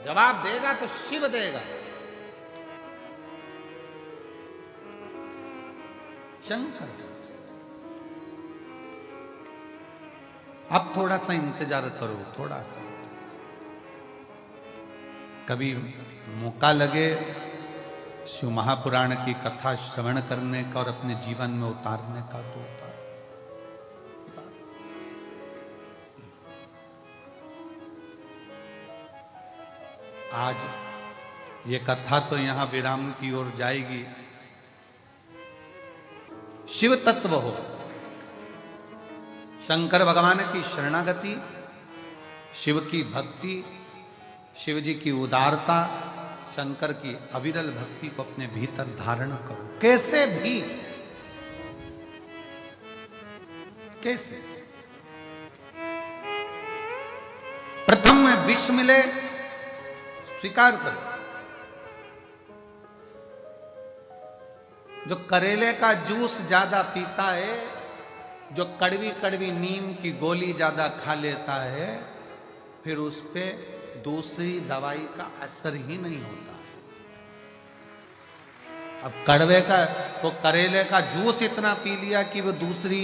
जवाब देगा तो शिव देगा, शंकर। अब थोड़ा सा इंतजार करो, थोड़ा सा। कभी मौका लगे शिव महापुराण की कथा श्रवण करने का और अपने जीवन में उतारने का तो उतार। आज ये कथा तो यहां विराम की ओर जाएगी। शिव तत्व हो, शंकर भगवान की शरणागति, शिव की भक्ति, शिव जी की उदारता, शंकर की अविरल भक्ति को अपने भीतर धारण करो। कैसे भी, कैसे प्रथम में विष मिले, स्वीकार करो। जो करेले का जूस ज्यादा पीता है, जो कड़वी कड़वी नीम की गोली ज्यादा खा लेता है, फिर उस पे दूसरी दवाई का असर ही नहीं होता। अब वो करेले का जूस इतना पी लिया कि वो दूसरी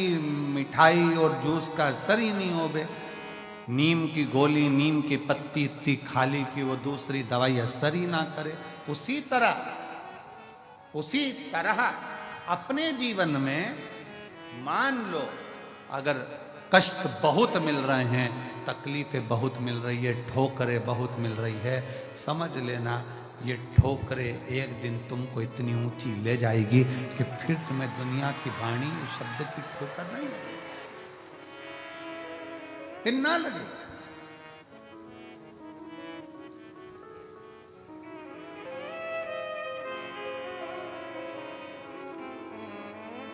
मिठाई और जूस का असर ही नहीं हो बे। नीम की गोली, नीम की पत्ती इतनी खा ली कि वो दूसरी दवाई असर ही ना करे। उसी तरह अपने जीवन में मान लो अगर कष्ट बहुत मिल रहे हैं, तकलीफें बहुत मिल रही है, ठोकरें बहुत मिल रही है, समझ लेना ये ठोकरें एक दिन तुमको इतनी ऊंची ले जाएगी कि फिर तुम्हें दुनिया की वाणी शब्द की ठोकर नहीं लगेगी, फिर ना लगे।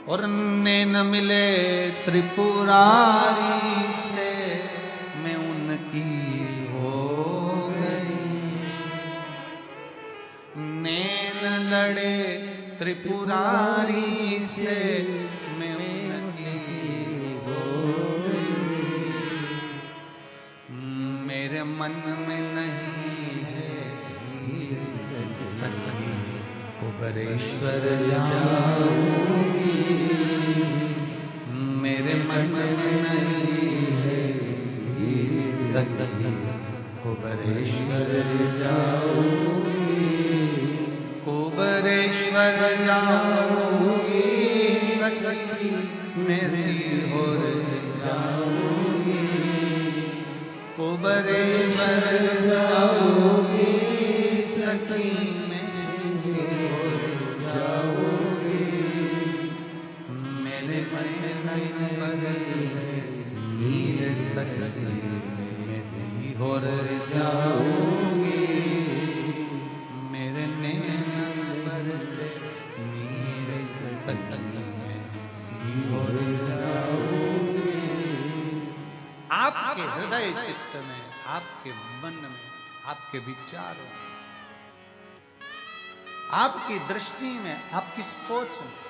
और नैन मिले त्रिपुरारी से, मैं उनकी हो गई। नैन लड़े त्रिपुरारी से, मैं उनकी हो गई। मेरे मन में नहीं है सखी, कुबरेश्वर जाऊंगी। मेरे मन में नहीं है सखी, कुबरेश्वर जाऊंगी। कुबरेश्वर जाऊंगी सखी, मैं सीहोर जाऊंगी। कुबरेश्वर जाऊंगी सखी, मैं सीहोर जाऊंगी। मेरे मन नीर सखी, मैं सीहोर जाऊंगी। मेरे नैन से नीर सखी, मैं सीहोर जाऊंगी। आपके हृदय चित्त में, आपके मन में, आपके विचारों में, आपकी दृष्टि में, आपकी सोच में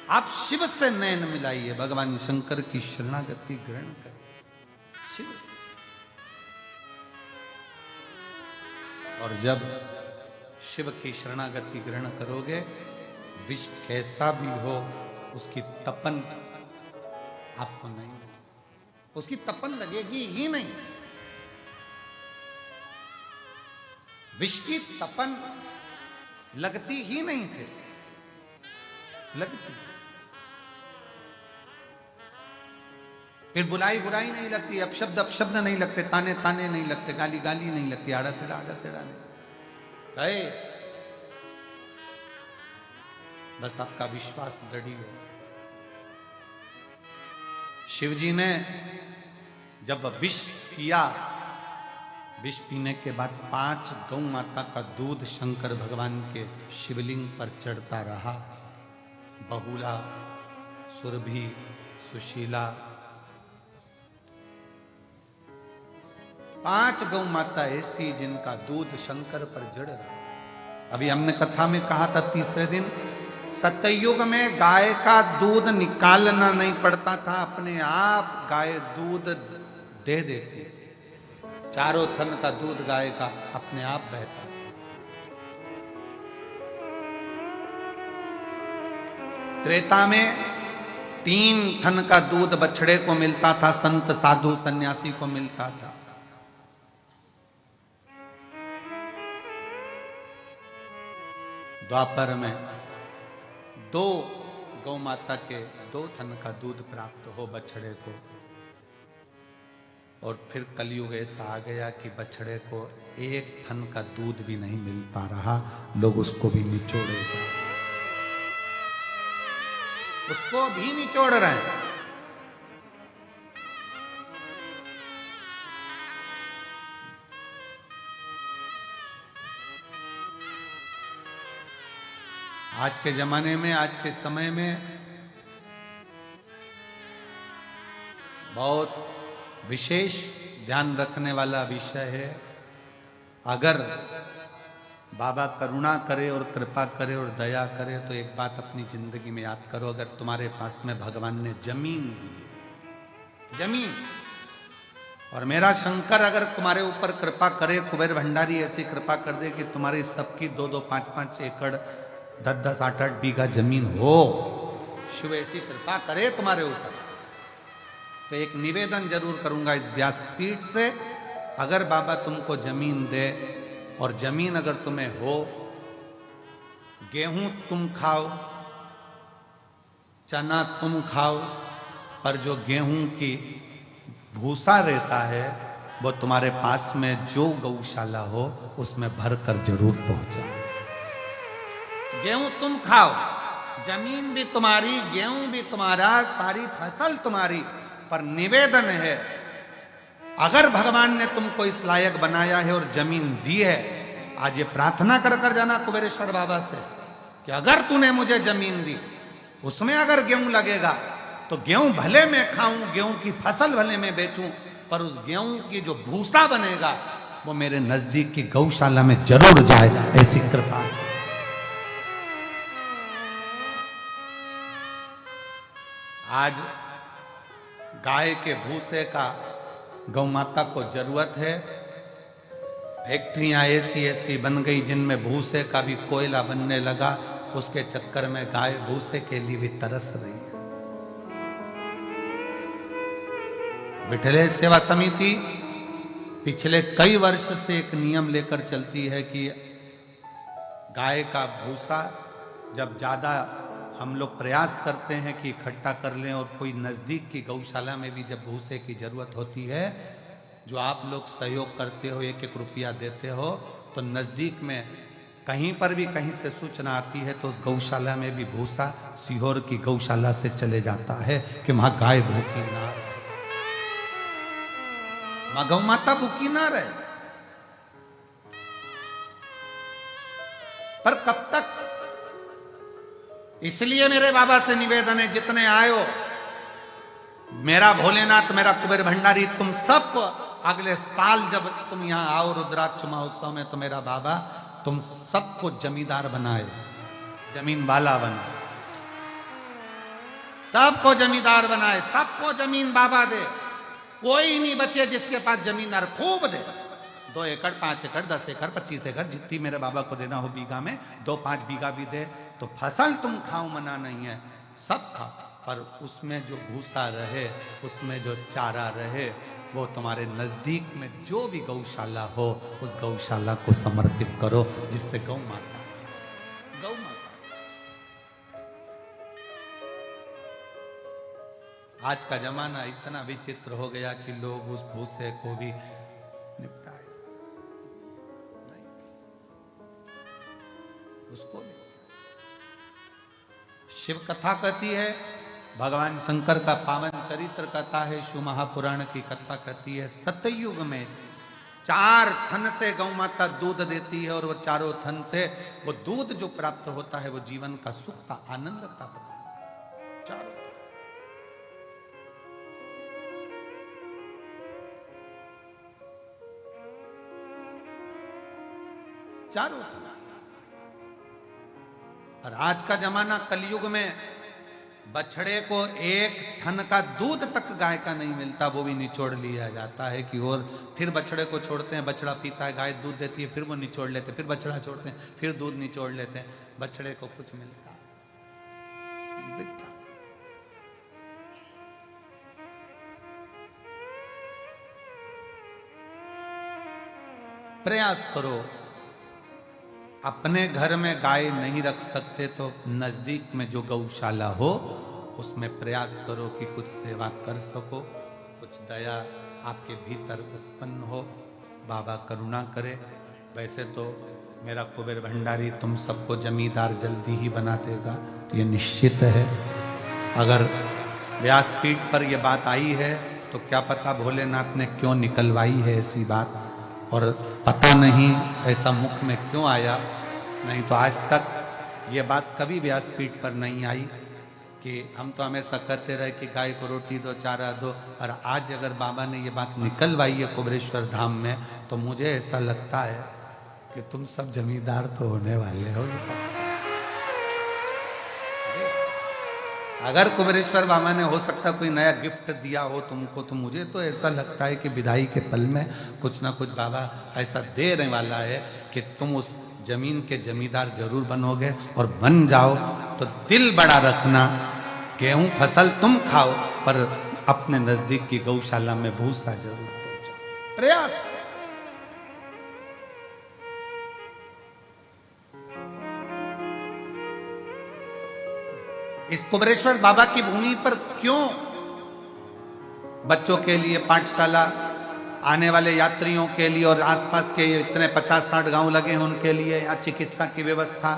आप शिव से नयन मिलाइए। भगवान शंकर की शरणागति ग्रहण करें। शिव, और जब शिव की शरणागति ग्रहण करोगे, विष कैसा भी हो उसकी तपन आपको नहीं, उसकी तपन लगेगी ही नहीं। विष की तपन लगती ही नहीं थे, लगती। फिर बुलाई बुराई नहीं लगती, अपशब्द अपशब्द नहीं लगते, ताने ताने नहीं लगते, गाली गाली नहीं लगती, आड़ा टेढ़ा नहीं कहे। बस आपका विश्वास दृढ़ हो। शिवजी ने जब विष पिया, विष पीने के बाद 5 गौ माता का दूध शंकर भगवान के शिवलिंग पर चढ़ता रहा। बहुला, सुरभि, सुशीला, 5 गौ माता ऐसी जिनका दूध शंकर पर जड़ रहा। अभी हमने कथा में कहा था तीसरे दिन, सतयुग में गाय का दूध निकालना नहीं पड़ता था, अपने आप गाय दूध दे देती थी। चारों थन का दूध गाय का अपने आप बहता। त्रेता में 3 थन का दूध बछड़े को मिलता था, संत साधु सन्यासी को मिलता था। द्वापर में 2 गौ माता के 2 थन का दूध प्राप्त हो बछड़े को। और फिर कलयुग ऐसा आ गया कि बछड़े को 1 थन का दूध भी नहीं मिल पा रहा, लोग उसको भी निचोड़े, उसको भी निचोड़ रहे हैं। आज के जमाने में, आज के समय में बहुत विशेष ध्यान रखने वाला विषय है। अगर बाबा करुणा करे और कृपा करे और दया करे तो एक बात अपनी जिंदगी में याद करो, अगर तुम्हारे पास में भगवान ने जमीन दी, जमीन, और मेरा शंकर अगर तुम्हारे ऊपर कृपा करे, कुबेर भंडारी ऐसी कृपा कर दे कि तुम्हारी सबकी 2-2, 5-5 एकड़, 10-10, 8-8 बीघा जमीन हो, शिव ऐसी कृपा करे तुम्हारे ऊपर, तो एक निवेदन जरूर करूंगा इस व्यासपीठ से, अगर बाबा तुमको जमीन दे और जमीन अगर तुम्हें हो, गेहूं तुम खाओ, चना तुम खाओ, और जो गेहूं की भूसा रहता है वो तुम्हारे पास में जो गौशाला हो उसमें भर कर जरूर पहुंचाओ। गेहूं तुम खाओ, जमीन भी तुम्हारी, गेहूं भी तुम्हारा, सारी फसल तुम्हारी, पर निवेदन है, अगर भगवान ने तुमको इस लायक बनाया है और जमीन दी है, आज ये प्रार्थना कर कर जाना कुबेरेश्वर बाबा से कि अगर तूने मुझे जमीन दी, उसमें अगर गेहूं लगेगा तो गेहूं भले मैं खाऊं, गेहूं की फसल भले मैं बेचूं, पर उस गेहूं की जो भूसा बनेगा वो मेरे नजदीक की गौशाला में जरूर जाए, ऐसी कृपा है। आज गाय के भूसे का गौ माता को जरूरत है। फैक्ट्रियां ऐसी ऐसी बन गई जिनमें भूसे का भी कोयला बनने लगा, उसके चक्कर में गाय भूसे के लिए भी तरस रही है। विठलेश सेवा समिति पिछले कई वर्ष से एक नियम लेकर चलती है कि गाय का भूसा जब ज्यादा हम लोग प्रयास करते हैं कि इकट्ठा कर लें, और कोई नजदीक की गौशाला में भी जब भूसे की जरूरत होती है, जो आप लोग सहयोग करते हो, एक एक रुपया देते हो, तो नजदीक में कहीं पर भी कहीं से सूचना आती है तो उस गौशाला में भी भूसा सीहोर की गौशाला से चले जाता है कि वहां गाय भूखी ना रहे, वहां गौ माता भूखी ना रहे। पर कब तक? इसलिए मेरे बाबा से निवेदन है, जितने आयो, मेरा भोलेनाथ, मेरा कुबेर भंडारी, तुम सब अगले साल जब तुम यहां आओ रुद्राक्ष महोत्सव में, तो मेरा बाबा तुम सबको जमींदार बनाए, जमीन वाला बनाए, सबको जमींदार बनाए, सबको जमीन बाबा दे, कोई नहीं बचे जिसके पास जमीन ना, खूब दे, 2 एकड़ 5 एकड़ 10 एकड़ 25 एकड़ जितनी मेरे बाबा को देना हो बीघा में, 2-5 बीघा भी दे, तो फसल तुम खाओ, मना नहीं है, सब खाओ, पर उसमें जो भूसा रहे, उसमें जो चारा रहे, वो तुम्हारे नजदीक में जो भी गौशाला हो, उस गौशाला को समर्पित करो, जिससे गौ माता, गौ माता। आज का जमाना इतना विचित्र हो गया कि लोग उस भूसे को भी निपटाए, नहीं, उसको भी। शिव कथा कहती है, भगवान शंकर का पावन चरित्र कथा है, शिव महापुराण की कथा कहती है, सतयुग में 4 थन से गौ माता दूध देती है, और वो चारों थन से वो दूध जो प्राप्त होता है वो जीवन का सुख का आनंद का प्रदान, चारों थन से। चारों थन से। और आज का जमाना कलयुग में बछड़े को 1 थन का दूध तक गाय का नहीं मिलता, वो भी निचोड़ लिया जाता है कि, और फिर बछड़े को छोड़ते हैं, बछड़ा पीता है, गाय दूध देती है, फिर वो निचोड़ लेते, फिर बछड़ा छोड़ते हैं, फिर दूध निचोड़ लेते हैं, बछड़े को कुछ मिलता बिल्कुल। प्रयास करो, अपने घर में गाय नहीं रख सकते तो नजदीक में जो गौशाला हो उसमें प्रयास करो कि कुछ सेवा कर सको, कुछ दया आपके भीतर उत्पन्न हो, बाबा करुणा करे। वैसे तो मेरा कुबेर भंडारी तुम सबको जमींदार जल्दी ही बना देगा, ये निश्चित है। अगर व्यासपीठ पर यह बात आई है तो क्या पता भोलेनाथ ने क्यों निकलवाई है ऐसी बात, और पता नहीं ऐसा मुख में क्यों आया, नहीं तो आज तक ये बात कभी व्यासपीठ पर नहीं आई कि हम तो हमेशा कहते रहे कि गाय को रोटी दो, चारा दो, और आज अगर बाबा ने ये बात निकलवाई है कुबेरेश्वर धाम में, तो मुझे ऐसा लगता है कि तुम सब जमींदार तो होने वाले हो। अगर कुबेरेश्वर बाबा ने हो सकता कोई नया गिफ्ट दिया हो तुमको, तो मुझे तो ऐसा लगता है कि विदाई के पल में कुछ ना कुछ बाबा ऐसा देने वाला है कि तुम उस जमीन के जमींदार जरूर बनोगे, और बन जाओ तो दिल बड़ा रखना, गेहूं फसल तुम खाओ पर अपने नजदीक की गौशाला में भूसा जरूर पहुंचाओ। प्रयास इस कुबेरेश्वर बाबा की भूमि पर क्यों बच्चों के लिए पाठशाला, आने वाले यात्रियों के लिए और आसपास के इतने 50-60 गांव लगे हैं उनके लिए यहाँ चिकित्सा की व्यवस्था,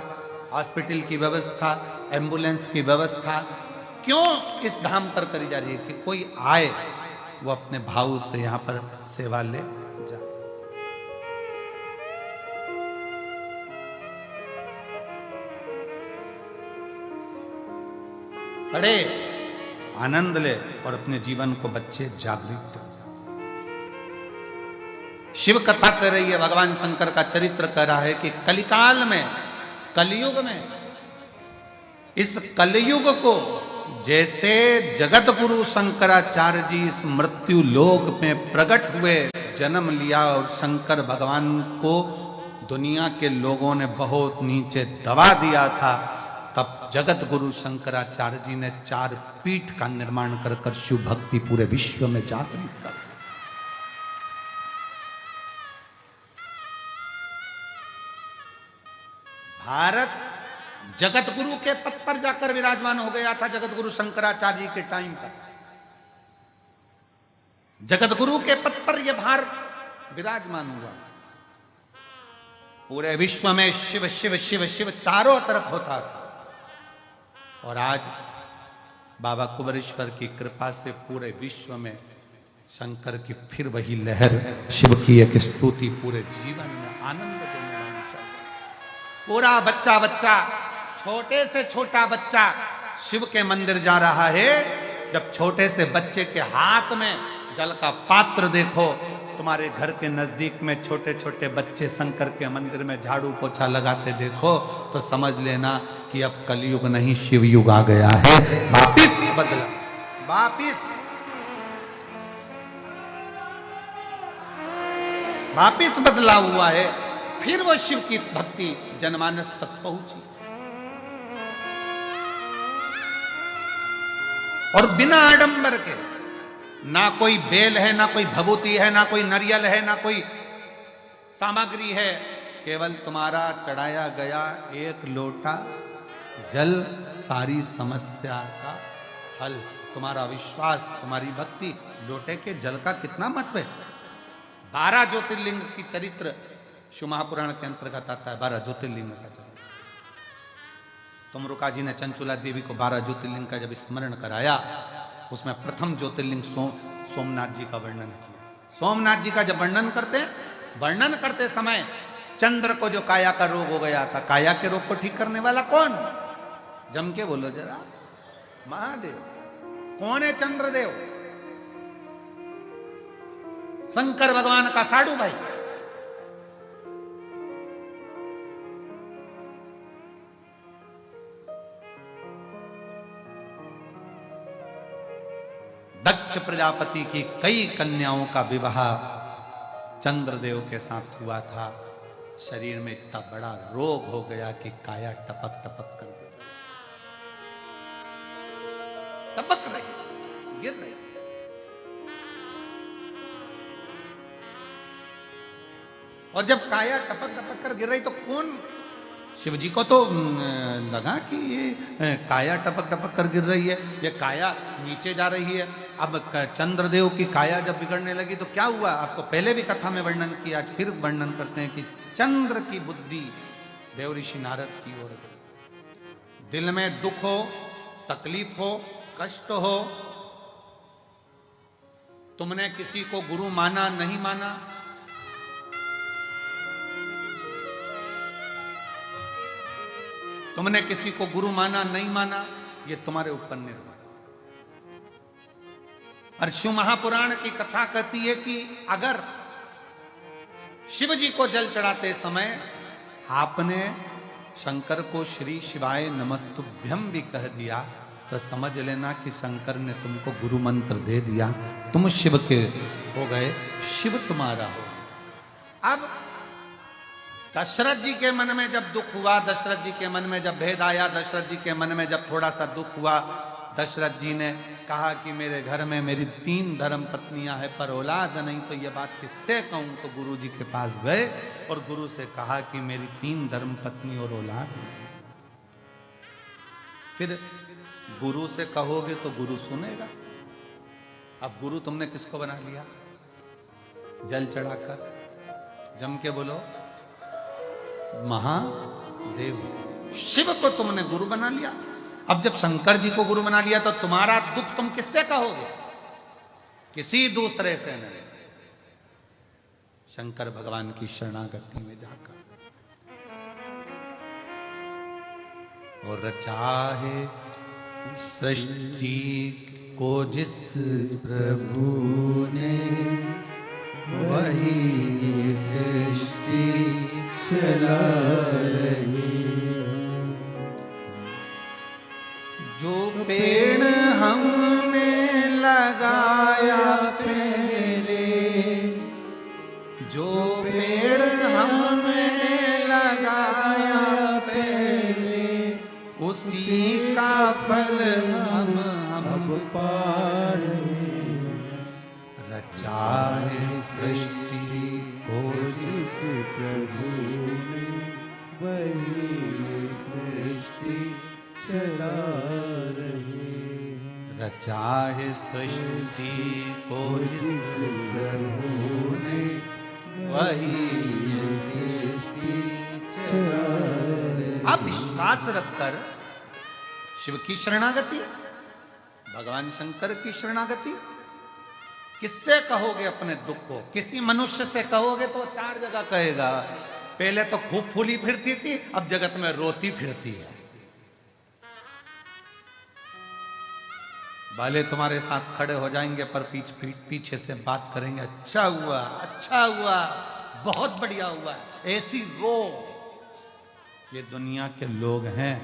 हॉस्पिटल की व्यवस्था, एम्बुलेंस की व्यवस्था क्यों इस धाम पर करी जा रही है कि कोई आए वो अपने भाव से यहाँ पर सेवा ले जाए। पढ़े, आनंद ले और अपने जीवन को बच्चे जागृत करें। शिव कथा कर रही है, भगवान शंकर का चरित्र कर रहा है कि कलिकाल में, कलयुग में, इस कलयुग को जैसे जगत गुरु शंकराचार्य जी इस मृत्यु लोक में प्रकट हुए, जन्म लिया और शंकर भगवान को दुनिया के लोगों ने बहुत नीचे दबा दिया था, तब जगत गुरु शंकराचार्य जी ने 4 पीठ का निर्माण कर शिव भक्ति पूरे विश्व में जागृत कर दी। भारत जगत गुरु के पद पर जाकर विराजमान हो गया था जगत गुरु शंकराचार्य जी के टाइम पर। जगत गुरु के पद पर यह भारत विराजमान हुआ। पूरे विश्व में शिव शिव शिव शिव चारों तरफ होता था। और आज बाबा कुबेरेश्वर की कृपा से पूरे विश्व में शंकर की फिर वही लहर, शिव की एक स्तुति पूरे जीवन में आनंद देने वाली चल रही। पूरा बच्चा बच्चा, छोटे से छोटा बच्चा शिव के मंदिर जा रहा है। जब छोटे से बच्चे के हाथ में जल का पात्र देखो, तुम्हारे घर के नजदीक में छोटे छोटे बच्चे शंकर के मंदिर में झाड़ू पोछा लगाते देखो, तो समझ लेना कि अब कलयुग नहीं शिव युग आ गया है। वापिस बदला, वापिस बदला हुआ है। फिर वो शिव की भक्ति जनमानस तक पहुंची। और बिना आडंबर के, ना कोई बेल है, ना कोई भभूति है, ना कोई नारियल है, ना कोई सामग्री है, केवल तुम्हारा चढ़ाया गया एक लोटा जल सारी समस्या का हल। तुम्हारा विश्वास, तुम्हारी भक्ति, लोटे के जल का कितना महत्व है। 12 ज्योतिर्लिंग की चरित्र शिव महापुराण के अंतर्गत आता है। 12 ज्योतिर्लिंग का चरित्र। तुमरुका जी ने चंचुला देवी को 12 ज्योतिर्लिंग का जब स्मरण कराया, उसमें प्रथम ज्योतिर्लिंग सोमनाथ जी का वर्णन किया। सोमनाथ जी का जब वर्णन करते समय चंद्र को जो काया का रोग हो गया था, काया के रोग को ठीक करने वाला कौन? जम के बोलो जरा, महादेव। कौन है चंद्रदेव? शंकर भगवान का साडू भाई। दक्ष प्रजापति की कई कन्याओं का विवाह चंद्रदेव के साथ हुआ था। शरीर में इतना बड़ा रोग हो गया कि काया टपक टपक कर गिर रही, टपक रही, गिर रही। और जब काया टपक टपक कर गिर रही तो कौन? शिव जी को तो लगा कि ये काया टपक टपक कर गिर रही है, ये काया नीचे जा रही है। अब चंद्रदेव की काया जब बिगड़ने लगी तो क्या हुआ? आपको पहले भी कथा में वर्णन किया, आज फिर वर्णन करते हैं कि चंद्र की बुद्धि देव ऋषि नारद की ओर गई। दिल में दुख हो, तकलीफ हो, कष्ट हो, तुमने किसी को गुरु माना नहीं माना, तुमने किसी को गुरु माना नहीं माना, ये तुम्हारे ऊपर निर्भर। और शिव महापुराण की कथा कहती है कि अगर शिव जी को जल चढ़ाते समय आपने शंकर को श्री शिवाय नमस्तुभ्यम भी कह दिया, तो समझ लेना कि शंकर ने तुमको गुरु मंत्र दे दिया, तुम शिव के हो गए, शिव तुम्हारा हो। अब दशरथ जी के मन में जब दुख हुआ, दशरथ जी के मन में जब भेद आया, दशरथ जी के मन में जब थोड़ा सा दुख हुआ, दशरथ जी ने कहा कि मेरे घर में मेरी 3 धर्म पत्नियां हैं पर औलाद नहीं, तो ये बात किससे कहूं? तो गुरु जी के पास गए और गुरु से कहा कि मेरी 3 धर्म पत्नी और औलाद नहीं। फिर गुरु से कहोगे तो गुरु सुनेगा। अब गुरु तुमने किसको बना लिया? जल चढ़ाकर, जम के बोलो, महादेव शिव को तुमने गुरु बना लिया। अब जब शंकर जी को गुरु बना लिया तो तुम्हारा दुख तुम किससे कहोगे? किसी दूसरे से नहीं, शंकर भगवान की शरणागति में जाकर। और चाहे सृष्टि को जिस प्रभु ने वही सृष्टि चला रही। जो पेड़ हमने लगाया पहले, जो पेड़ हमने लगाया पहले, उसी का फल हम अब पा रहे। रचा है सृष्टि को जिस प्रभु ने वही सृष्टि चला रही। रचा है सृष्टि को जिस प्रभु ने वही सृष्टि चला रही। आप विश्वास रखकर शिव की शरणागति, भगवान शंकर की शरणागति, किससे कहोगे अपने दुख को? किसी मनुष्य से कहोगे तो 4 जगह कहेगा। पहले तो खूब फूली फिरती थी, अब जगत में रोती फिरती है। भले तुम्हारे साथ खड़े हो जाएंगे पर पीछे से बात करेंगे, अच्छा हुआ, अच्छा हुआ, बहुत बढ़िया हुआ, ऐसी रो। ये दुनिया के लोग हैं,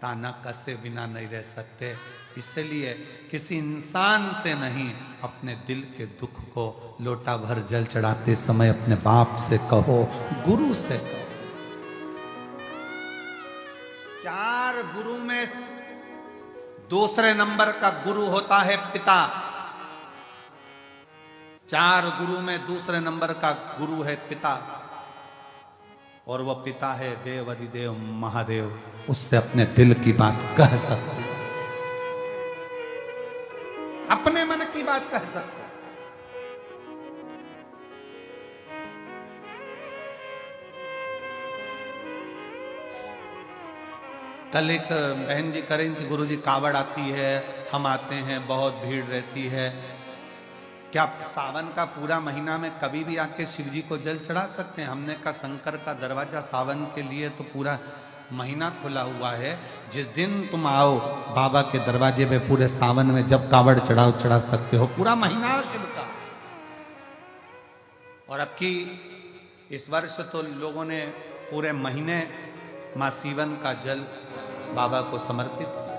ताना कसे बिना नहीं रह सकते। इसलिए किसी इंसान से नहीं, अपने दिल के दुख को लोटा भर जल चढ़ाते समय अपने बाप से कहो, गुरु से कहो। 4 गुरु में दूसरे नंबर का गुरु होता है पिता। 4 गुरु में दूसरे नंबर का गुरु है पिता, और वह पिता है देव अधिदेव महादेव। उससे अपने दिल की बात कह सकते, अपने मन की बात कह सकते। कल एक बहन जी करें कि गुरुजी कावड़ आती है, हम आते हैं, बहुत भीड़ रहती है, क्या सावन का पूरा महीना में कभी भी आके शिव जी को जल चढ़ा सकते हैं? हमने कहा शंकर का दरवाजा सावन के लिए तो पूरा महीना खुला हुआ है। जिस दिन तुम आओ बाबा के दरवाजे पे पूरे सावन में जब कावड़ चढ़ाओ चढ़ा सकते हो, पूरा महीना शिव का। और अब की इस वर्ष तो लोगों ने पूरे महीने मां सीवन का जल बाबा को समर्पित किया।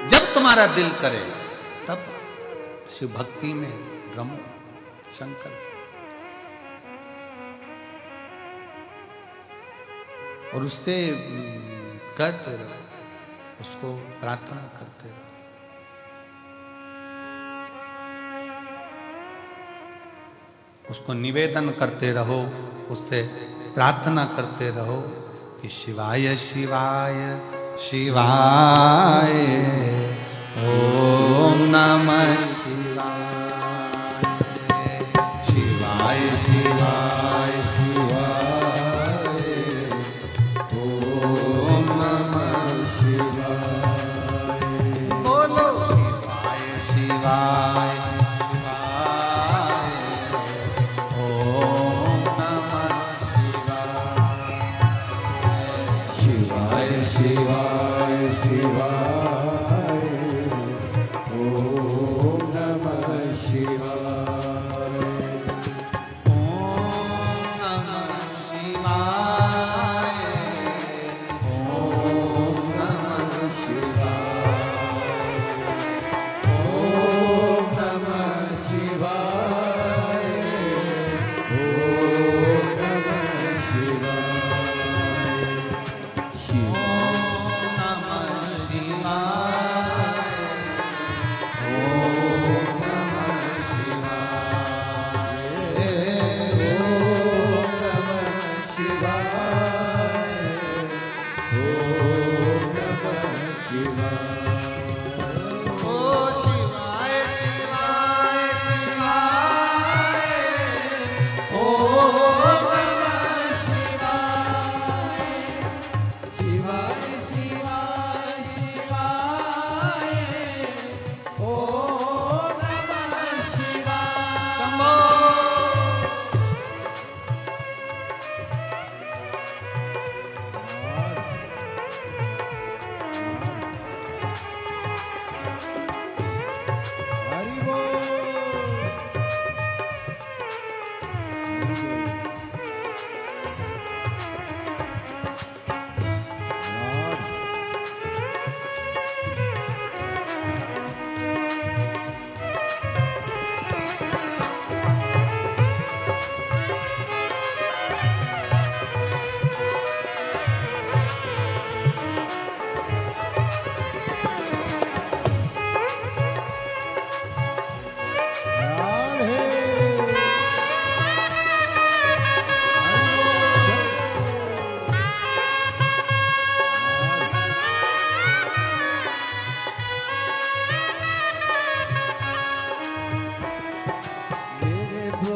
जब तुम्हारा दिल करे तब शिव भक्ति में रमो, शंकर और उससे कहते रहो, उसको प्रार्थना करते रहो। उसको निवेदन करते रहो, उससे प्रार्थना करते रहो कि शिवाय शिवाय शिवाय ओम नमः शिवाय, शिवाय शिवाय शिवाय ओम नमः शिवाय। बोलो शिवाय शिवाय शिवाय शिवाय ओम नमः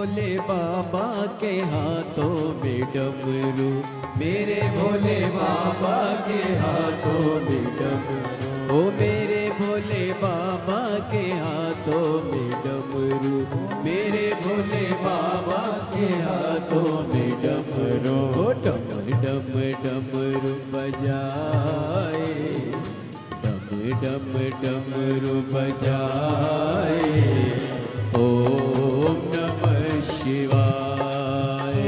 भोले बाबा के हाथों में डमरू, मेरे भोले बाबा के हाथों में डमरू, ओ मेरे भोले बाबा के हाथों में डमरू, मेरे भोले बाबा के हाथों में डमरू, ओ डम डम डमरू बजाए, डम डमरू बजाए, ओम नमः शिवाय,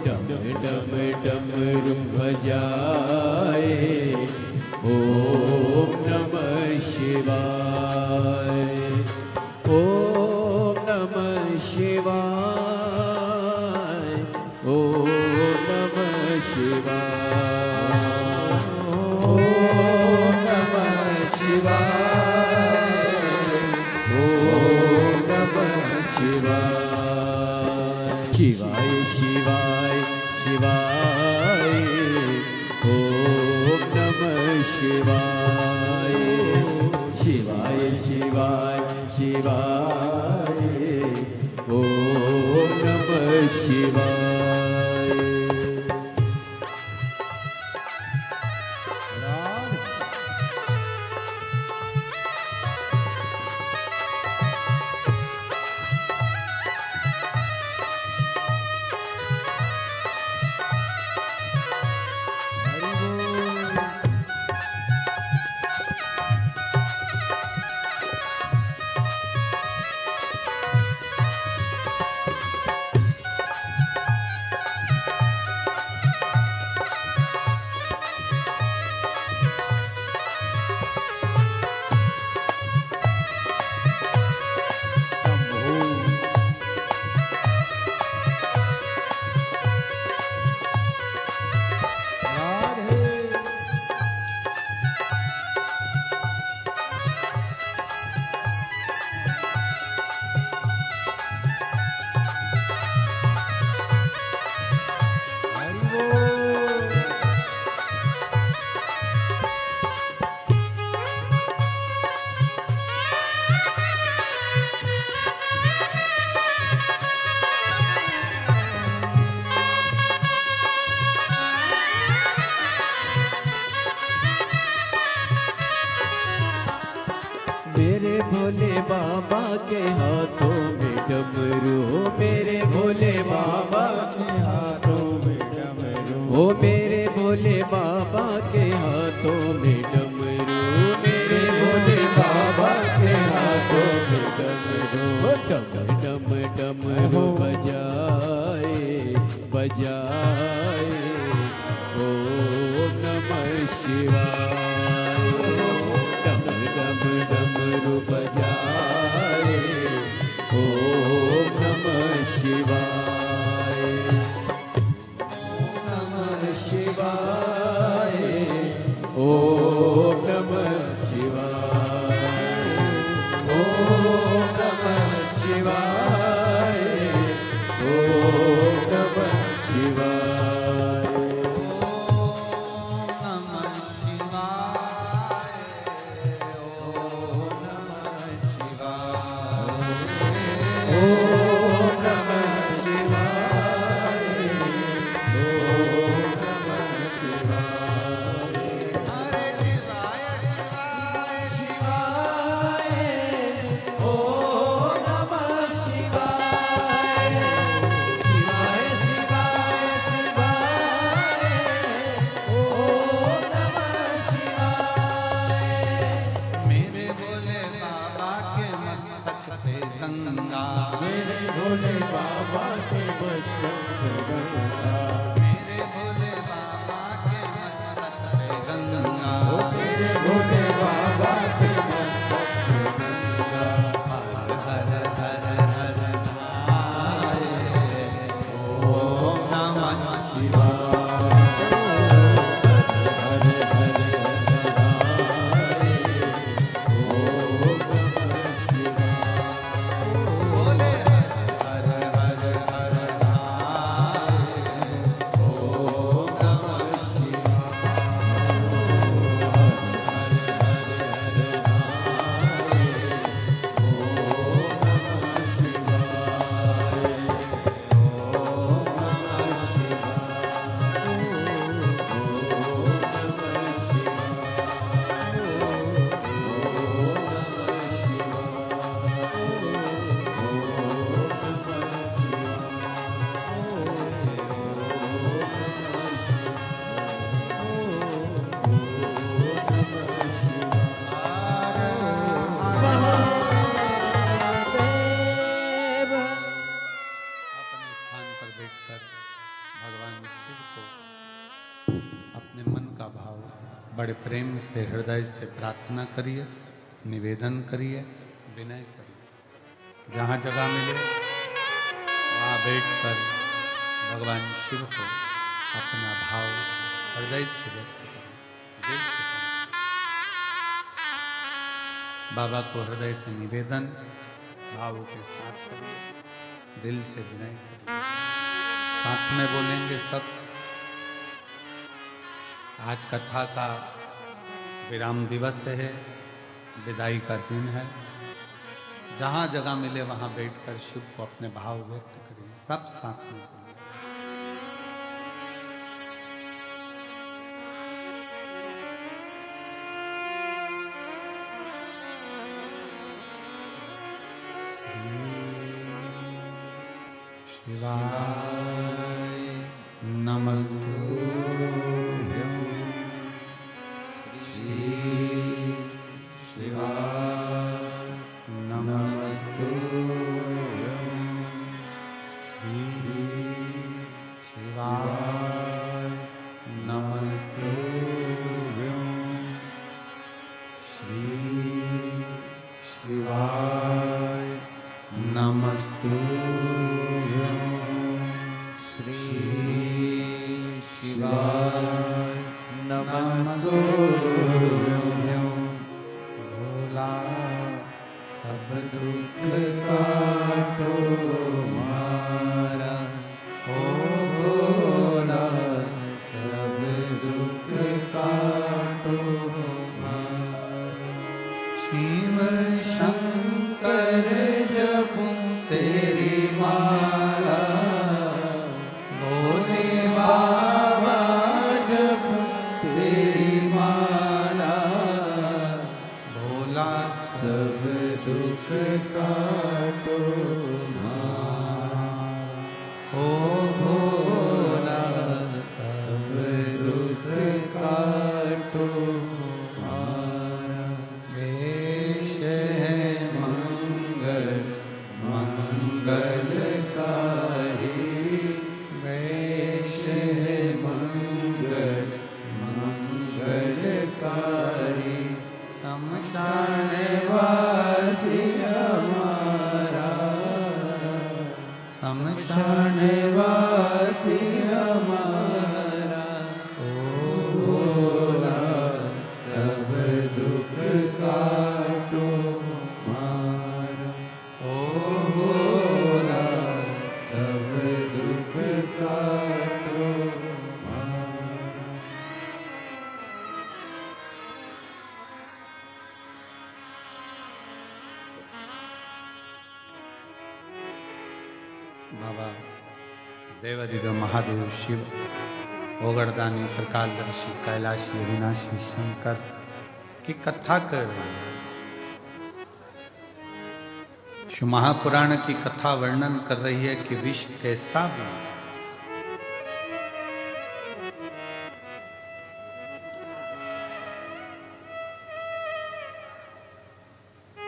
डम डमरू बजाए, ओम नमः शिवाय, ओम नमः शिवाय, ओम नमः शिवाय, ओम नमः शिवाय, ओम नमः शिवाय, शिवाय शिवाय शिवाय, ओम नमः शिवाय, शिवाय शिवाय शिवाय, ओम नमः शिवाय। मेरे भोले बाबा के हाथों में डमरू, मेरे भोले बाबा के हाथों में डमरू, ओ मेरे भोले बाबा के हाथों में डमरू, मेरे भोले बाबा के हाथों में डमरू, ओ डम डम डमरू बजाए बजाए, ओम नमः शिवाय, डम डम डमरू बजाए, ओम नमः शिवाय, ओम नमः शिवाय, ओम नमः शिवाय, ओम नमः शिवाय, ओम नमः शिवाय, ओम नमः शिवाय, ओम नमः शिवाय, हरे शिवाय शिवाय, ओम नमः शिवाय, शिवाय शिवाय शिवाय, ओम नमः शिवाय, मेरे भोले बाबा के मस्तक पे गंगा, मेरे भोले बाबा के मस्तक पे गंगा, मेरे भोले बाबा के मस्तक पे गंगा, मेरे भोले बाबा के मस्तक पे गंगा, हर हर हर नाय, ओम नमः शिवाय, हरे हरे हरे ओम नमः शिवाय, भोले हर हर हर नाय, पर बैठकर भगवान शिव को अपने मन का भाव बड़े प्रेम से हृदय से प्रार्थना करिए, निवेदन करिए, विनय करिए। जहाँ जगह मिले वहाँ बैठकर भगवान शिव को अपना भाव हृदय से व्यक्त करें, दिल से करें। बाबा को हृदय से निवेदन भावों के साथ करिए, दिल से विनय करिए। साथ में बोलेंगे सब। आज कथा का विराम दिवस है, विदाई का दिन है। जहाँ जगह मिले वहाँ बैठकर शिव को अपने भाव व्यक्त करिए, सब साथ में बोलिए। शिवाय नमस्तुभ्यं, श्री शिवाय नमस्तुभ्यं, श्री शिवाय नमस्तुभ्यं, श्री शिवाय नमस्तुभ्यं, श्री शिवाय नमस्तुभ्यं। भोला सब दुख काटो मारा, ओ भोला सब दुख काटो मारा। शिव शंकर जपूं तेरी माला, भोले बाबा जपूं तेरी माला। भोला सब दुख काटो मारा, ओ भोला सब दुख काटो मारा। वेश है मंगल मंगलकारी, वेश है मंगल मंगलकारी। शमशान वासी हमारा, शमशान वासी हमारा। ओ भोला सब दुख काटो मारा, ओ भोला सब दुख काटो मारा। बाबा देवादिदेव महादेव शिव, ओगरदानी, त्रिकालदर्शी, कैलाशी, अविनाशी शंकर की कथा कर रहे हैं। शिव महापुराण की कथा वर्णन कर रही है कि विष कैसा भी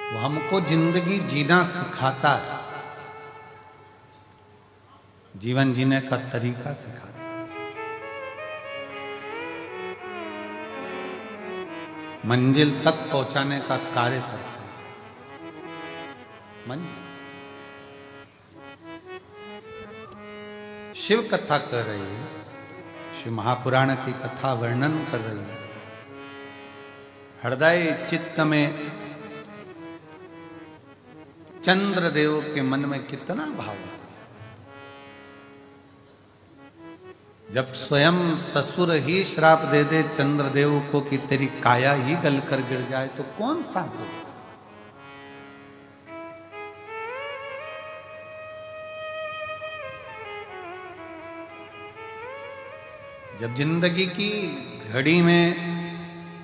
वो हमको जिंदगी जीना सिखाता है, जीवन जीने का तरीका सिखाता है। मंजिल तक पहुंचाने का कार्य करता है। शिव कथा कर रही है, शिव महापुराण की कथा वर्णन कर रही है। हृदय चित्त में चंद्रदेव के मन में कितना भाव होता है। जब स्वयं ससुर ही श्राप दे दे चंद्रदेव को कि तेरी काया ही गलकर गिर जाए तो कौन सा हो। जब जिंदगी की घड़ी में,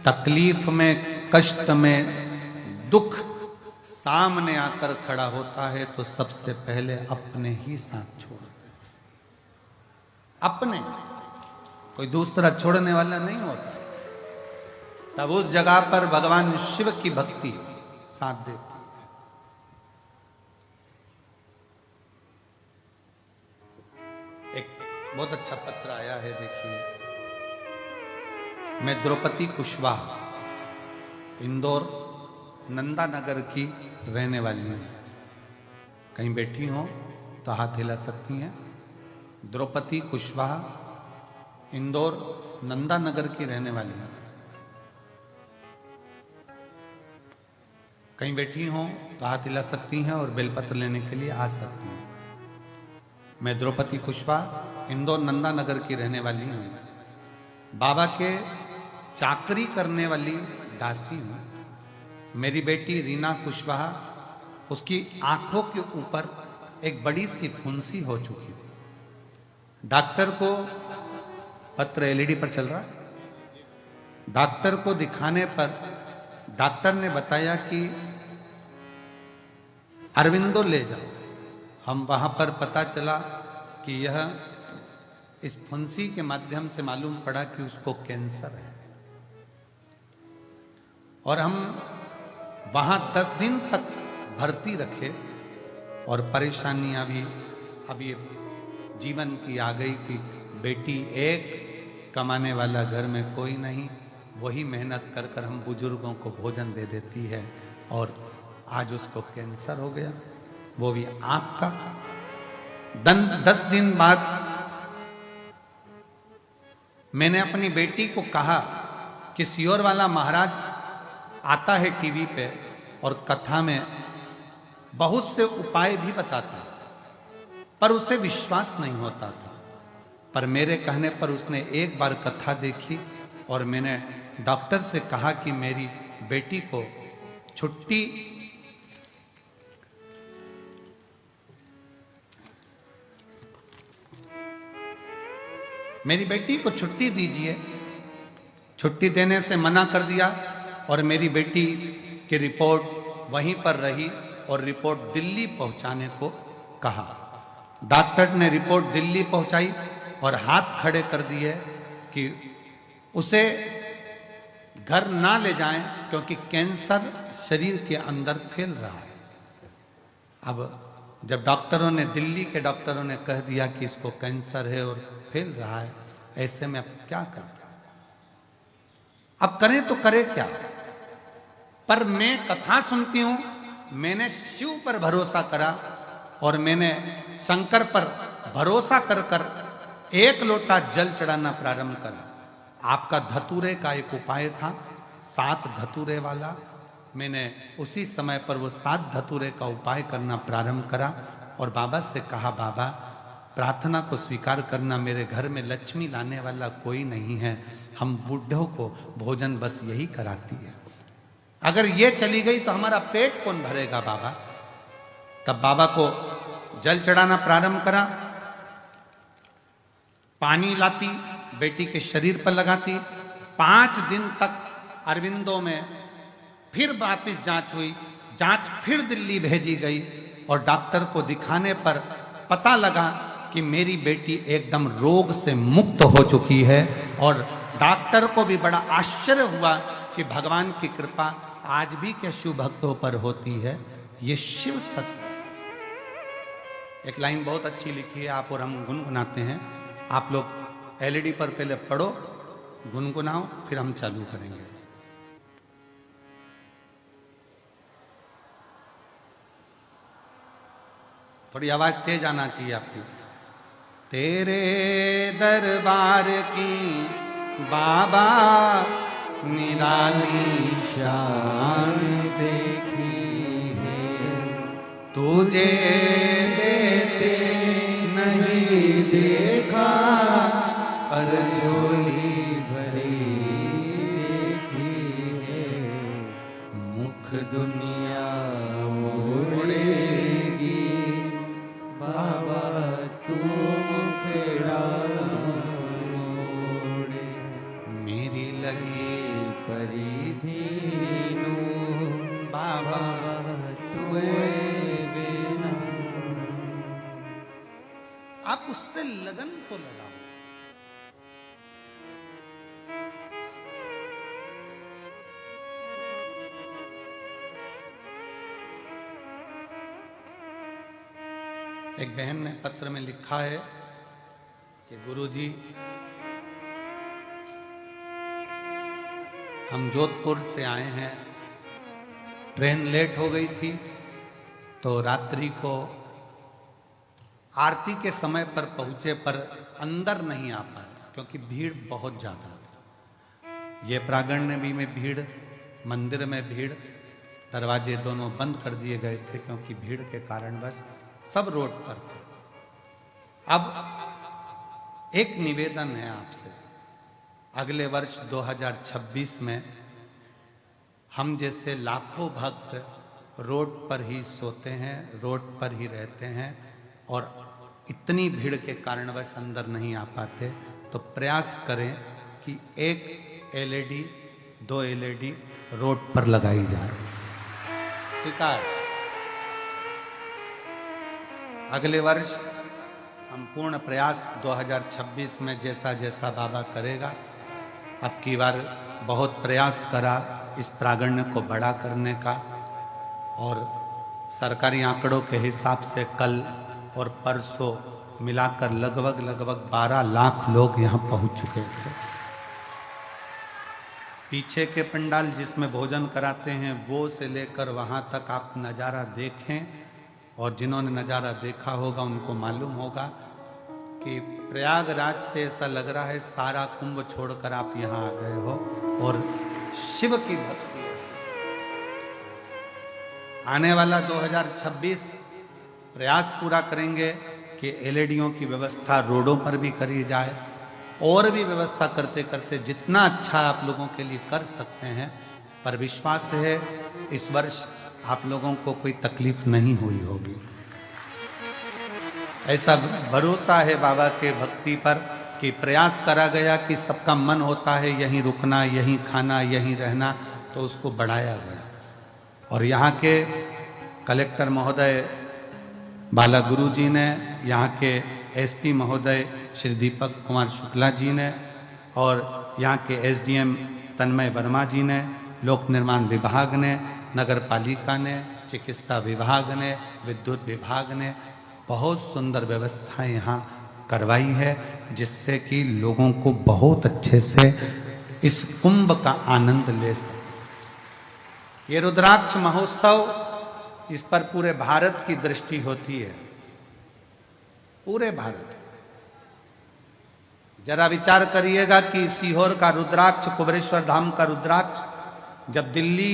तकलीफ में, कष्ट में, दुख सामने आकर खड़ा होता है तो सबसे पहले अपने ही साथ छोड़ दे। अपने, कोई दूसरा छोड़ने वाला नहीं होता। तब उस जगह पर भगवान शिव की भक्ति साथ देती है। एक बहुत अच्छा पत्र आया है, देखिए। मैं द्रौपदी कुशवाहा, इंदौर नंदा नगर की रहने वाली हूँ। कहीं बैठी हो तो हाथ हिला सकती हैं। द्रौपदी कुशवाहा, इंदौर नंदा नगर की रहने वाली हूँ। कहीं बैठी हो तो हाथ हिला सकती हैं और बेलपत्र लेने के लिए आ सकती हैं। मैं द्रौपदी कुशवाहा, इंदौर नंदा नगर की रहने वाली हूँ। बाबा के चाकरी करने वाली दासी हूँ। मेरी बेटी रीना कुशवाहा, उसकी आंखों के ऊपर एक बड़ी सी फुंसी हो चुकी थी। डॉक्टर को पत्र एलईडी पर चल रहा है। डॉक्टर को दिखाने पर डॉक्टर ने बताया कि अरविंदो ले जाओ। हम वहां पर पता चला कि यह इस फुंसी के माध्यम से मालूम पड़ा कि उसको कैंसर है। और हम वहां 10 दिन तक भर्ती रखे और परेशानियां भी अब ये जीवन की आ गई कि बेटी एक, कमाने वाला घर में कोई नहीं, वही मेहनत कर कर हम बुजुर्गों को भोजन दे देती है। और आज उसको कैंसर हो गया, वो भी आंख का। 10 दिन बाद मैंने अपनी बेटी को कहा कि सियोर वाला महाराज आता है टीवी पे और कथा में बहुत से उपाय भी बताता है, पर उसे विश्वास नहीं होता था। पर मेरे कहने पर उसने एक बार कथा देखी और मैंने डॉक्टर से कहा कि मेरी बेटी को छुट्टी दीजिए। छुट्टी देने से मना कर दिया और मेरी बेटी की रिपोर्ट वहीं पर रही और रिपोर्ट दिल्ली पहुंचाने को कहा। डॉक्टर ने रिपोर्ट दिल्ली पहुंचाई और हाथ खड़े कर दिए कि उसे घर ना ले जाएं क्योंकि कैंसर शरीर के अंदर फैल रहा है। अब जब डॉक्टरों ने, दिल्ली के डॉक्टरों ने कह दिया कि इसको कैंसर है और फैल रहा है, ऐसे में अब क्या करते? अब करें तो करें क्या? पर मैं कथा सुनती हूं, मैंने शिव पर भरोसा करा और मैंने शंकर पर भरोसा कर कर 1 लोटा जल चढ़ाना प्रारंभ करा। आपका धतूरे का एक उपाय था, 7 धतूरे वाला। मैंने उसी समय पर वो 7 धतूरे का उपाय करना प्रारंभ करा और बाबा से कहा, बाबा प्रार्थना को स्वीकार करना, मेरे घर में लक्ष्मी लाने वाला कोई नहीं है, हम बूढ़ों को भोजन बस यही कराती है, अगर ये चली गई तो हमारा पेट कौन भरेगा बाबा? तब बाबा को जल चढ़ाना प्रारंभ करा। पानी लाती, बेटी के शरीर पर लगाती। 5 दिन तक अरविंदो में फिर वापिस जांच हुई। जांच फिर दिल्ली भेजी गई और डॉक्टर को दिखाने पर पता लगा कि मेरी बेटी एकदम रोग से मुक्त हो चुकी है। और डॉक्टर को भी बड़ा आश्चर्य हुआ कि भगवान की कृपा आज भी क्या शिव भक्तों पर होती है। ये शिव तत्व। एक लाइन बहुत अच्छी लिखी है, आप और हम गुनगुनाते हैं। आप लोग एलईडी पर पहले पढ़ो, गुनगुनाओ, फिर हम चालू करेंगे। थोड़ी आवाज तेज आना चाहिए आपकी। तेरे दरबार की बाबा निराली शान देखी है, तुझे देते नहीं देखा, पर झोली भरी देखी है, मुख दुनिया मोड़ेगी बाबा तू मुखड़ा मोड़े, मेरी लगी परिधीनु बाबा तुए बिना। आप उससे लगन को लगाओ। एक बहन ने पत्र में लिखा है कि गुरुजी, हम जोधपुर से आए हैं, ट्रेन लेट हो गई थी तो रात्रि को आरती के समय पर पहुंचे, पर अंदर नहीं आ पाए क्योंकि भीड़ बहुत ज्यादा थी। ये प्रांगण में भीड़, मंदिर में भीड़, दरवाजे दोनों बंद कर दिए गए थे क्योंकि भीड़ के कारण बस सब रोड पर थे। अब एक निवेदन है आपसे, अगले वर्ष 2026 में हम जैसे लाखों भक्त रोड पर ही सोते हैं, रोड पर ही रहते हैं और इतनी भीड़ के कारणवश अंदर नहीं आ पाते, तो प्रयास करें कि एक एलईडी, 2 एलईडी रोड पर लगाई जाए। स्वीकार। अगले वर्ष हम पूर्ण प्रयास 2026 में जैसा जैसा बाबा करेगा, अब की बार बहुत प्रयास करा इस प्रांगण को बड़ा करने का, और सरकारी आंकड़ों के हिसाब से कल और परसों मिलाकर लगभग 12 लाख लोग यहाँ पहुँच चुके थे। पीछे के पंडाल जिसमें भोजन कराते हैं वो से लेकर वहाँ तक आप नज़ारा देखें, और जिन्होंने नज़ारा देखा होगा उनको मालूम होगा कि प्रयागराज से ऐसा लग रहा है सारा कुंभ छोड़कर आप यहाँ आ गए हो और शिव की भक्ति है। आने वाला 2026 प्रयास पूरा करेंगे कि एलईडीओं की व्यवस्था रोडों पर भी करी जाए, और भी व्यवस्था करते करते जितना अच्छा आप लोगों के लिए कर सकते हैं। पर विश्वास है इस वर्ष आप लोगों को कोई तकलीफ नहीं हुई होगी, ऐसा भरोसा है बाबा के भक्ति पर कि प्रयास करा गया कि सबका मन होता है यहीं रुकना, यहीं खाना, यहीं रहना, तो उसको बढ़ाया गया। और यहाँ के कलेक्टर महोदय बाला गुरु जी ने, यहाँ के एसपी महोदय श्री दीपक कुमार शुक्ला जी ने, और यहाँ के एसडीएम तन्मय वर्मा जी ने, लोक निर्माण विभाग ने, नगर पालिका ने, चिकित्सा विभाग ने, विद्युत विभाग ने बहुत सुंदर व्यवस्थाएं यहाँ करवाई है, जिससे कि लोगों को बहुत अच्छे से इस कुंभ का आनंद ले सके। ये रुद्राक्ष महोत्सव, इस पर पूरे भारत की दृष्टि होती है, पूरे भारत। जरा विचार करिएगा कि सीहोर का रुद्राक्ष, कुबेरेश्वर धाम का रुद्राक्ष जब दिल्ली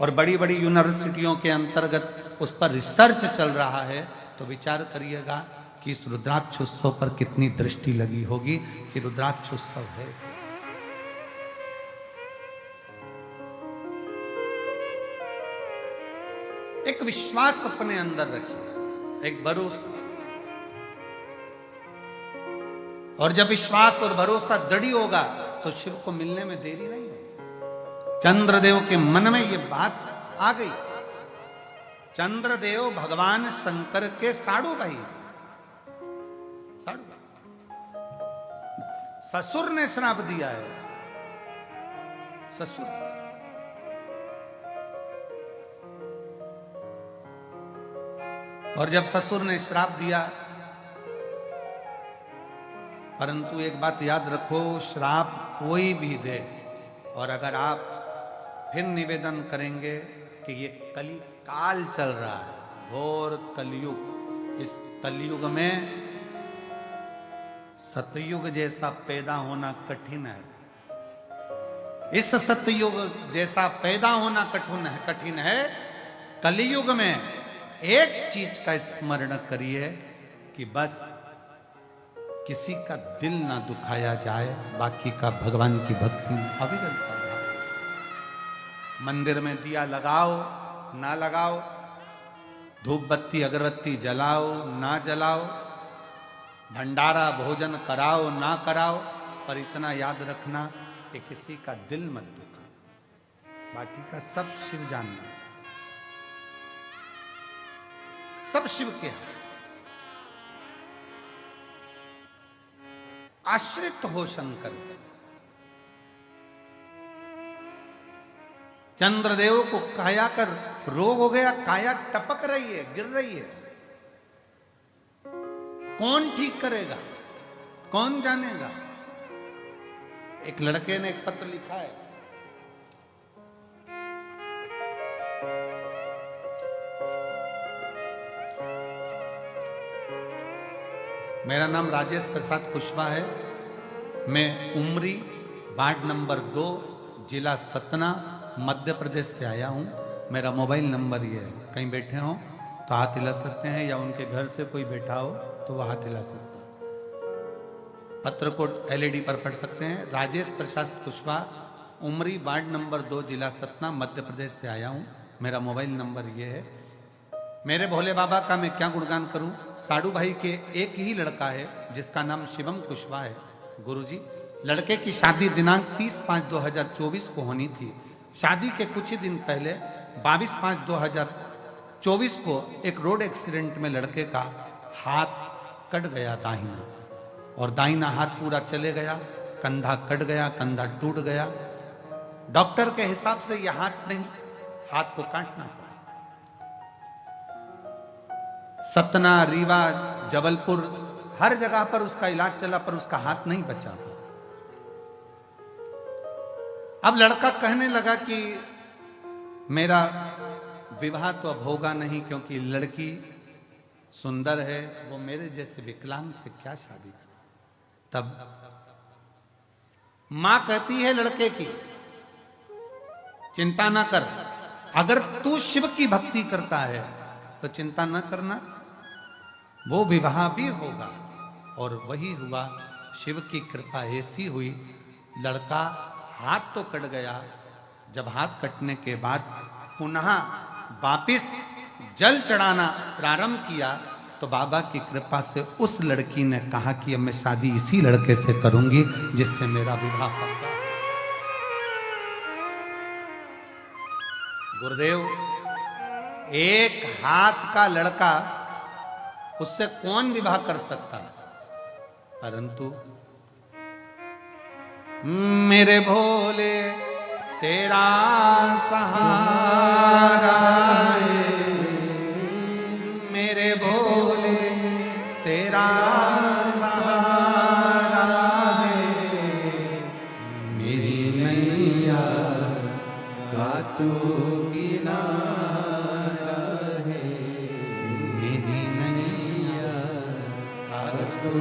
और बड़ी बड़ी यूनिवर्सिटियों के अंतर्गत उस पर रिसर्च चल रहा है, तो विचार करिएगा कि इस रुद्राक्ष उत्सव पर कितनी दृष्टि लगी होगी कि रुद्राक्ष उत्सव है। एक विश्वास अपने अंदर रखिए, एक भरोसा, और जब विश्वास और भरोसा दृढ़ होगा तो शिव को मिलने में देरी नहीं होगी। चंद्रदेव के मन में ये बात आ गई। चंद्रदेव भगवान शंकर के साड़ू भाई, साड़ू ससुर ने श्राप दिया है, ससुर। और जब ससुर ने श्राप दिया, परंतु एक बात याद रखो, श्राप कोई भी दे, और अगर आप फिर निवेदन करेंगे कि ये कली काल चल रहा है, घोर कलयुग, इस कलयुग में सतयुग जैसा पैदा होना कठिन है। इस सतयुग जैसा पैदा होना कठिन है। कलयुग में एक चीज का स्मरण करिए कि बस किसी का दिल ना दुखाया जाए, बाकी का भगवान की भक्ति में अविरल करना। मंदिर में दिया लगाओ ना लगाओ, धूप बत्ती अगरबत्ती जलाओ ना जलाओ, भंडारा भोजन कराओ ना कराओ, पर इतना याद रखना कि किसी का दिल मत दुखा, बाकी का सब शिव जानना, सब शिव के हैं। आश्रित हो शंकर। चंद्रदेव को काया कर रोग हो गया, काया टपक रही है, गिर रही है, कौन ठीक करेगा? कौन जानेगा? एक लड़के ने एक पत्र लिखा है, मेरा नाम राजेश प्रसाद कुशवाहा है, मैं उमरी वार्ड नंबर 2 जिला सतना मध्य प्रदेश से आया हूं। मेरा मोबाइल नंबर ये है, कहीं बैठे हो तो हाथ हिला सकते हैं, या उनके घर से कोई बैठा हो तो वह हाथ हिला सकते हैं। पत्र को LED पर पढ़ सकते हैं। राजेश प्रसाद कुशवाहा, उमरी वार्ड नंबर 2 जिला सतना मध्य प्रदेश से आया हूं। मेरा मोबाइल नंबर ये है। मेरे भोले बाबा का मैं क्या गुणगान करूं। साडू भाई के एक ही लड़का है जिसका नाम शिवम कुशवाहा है। गुरुजी, लड़के की शादी दिनांक 30/5/2024 को होनी थी। शादी के कुछ ही दिन पहले 22/5/2024 को एक रोड एक्सीडेंट में लड़के का हाथ कट गया दाहिना, और दाहिना हाथ पूरा चले गया, कंधा कट गया, कंधा टूट गया। डॉक्टर के हिसाब से यह हाथ नहीं, हाथ को काटना पड़ा। सतना, रीवा, जबलपुर हर जगह पर उसका इलाज चला, पर उसका हाथ नहीं बचा। अब लड़का कहने लगा कि मेरा विवाह तो अब होगा नहीं, क्योंकि लड़की सुंदर है, वो मेरे जैसे विकलांग से क्या शादी करे। तब मां कहती है लड़के की, चिंता ना कर, अगर तू शिव की भक्ति करता है तो चिंता न करना, वो विवाह भी होगा। और वही हुआ। शिव की कृपा ऐसी हुई, लड़का हाथ तो कट गया, जब हाथ कटने के बाद पुनः वापिस जल चढ़ाना प्रारंभ किया तो बाबा की कृपा से उस लड़की ने कहा कि अब मैं शादी इसी लड़के से करूंगी जिससे मेरा विवाह पक्का। गुरुदेव, एक हाथ का लड़का, उससे कौन विवाह कर सकता है? परंतु मेरे भोले तेरा सहारा है, मेरे भोले तेरा सहारा है, मेरी नैया का तू किनारा है, मेरी नैया का तू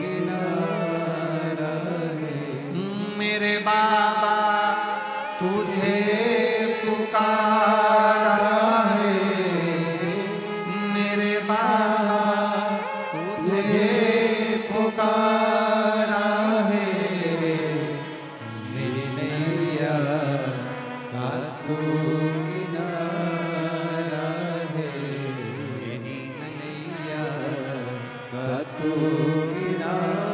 किनारा है। मेरे बाबा तुझे पुकारा है, मेरे बाबा तुझे पुकारा है, मेरी नैया का तू किनारा है, मेरी नैया का तू किनारा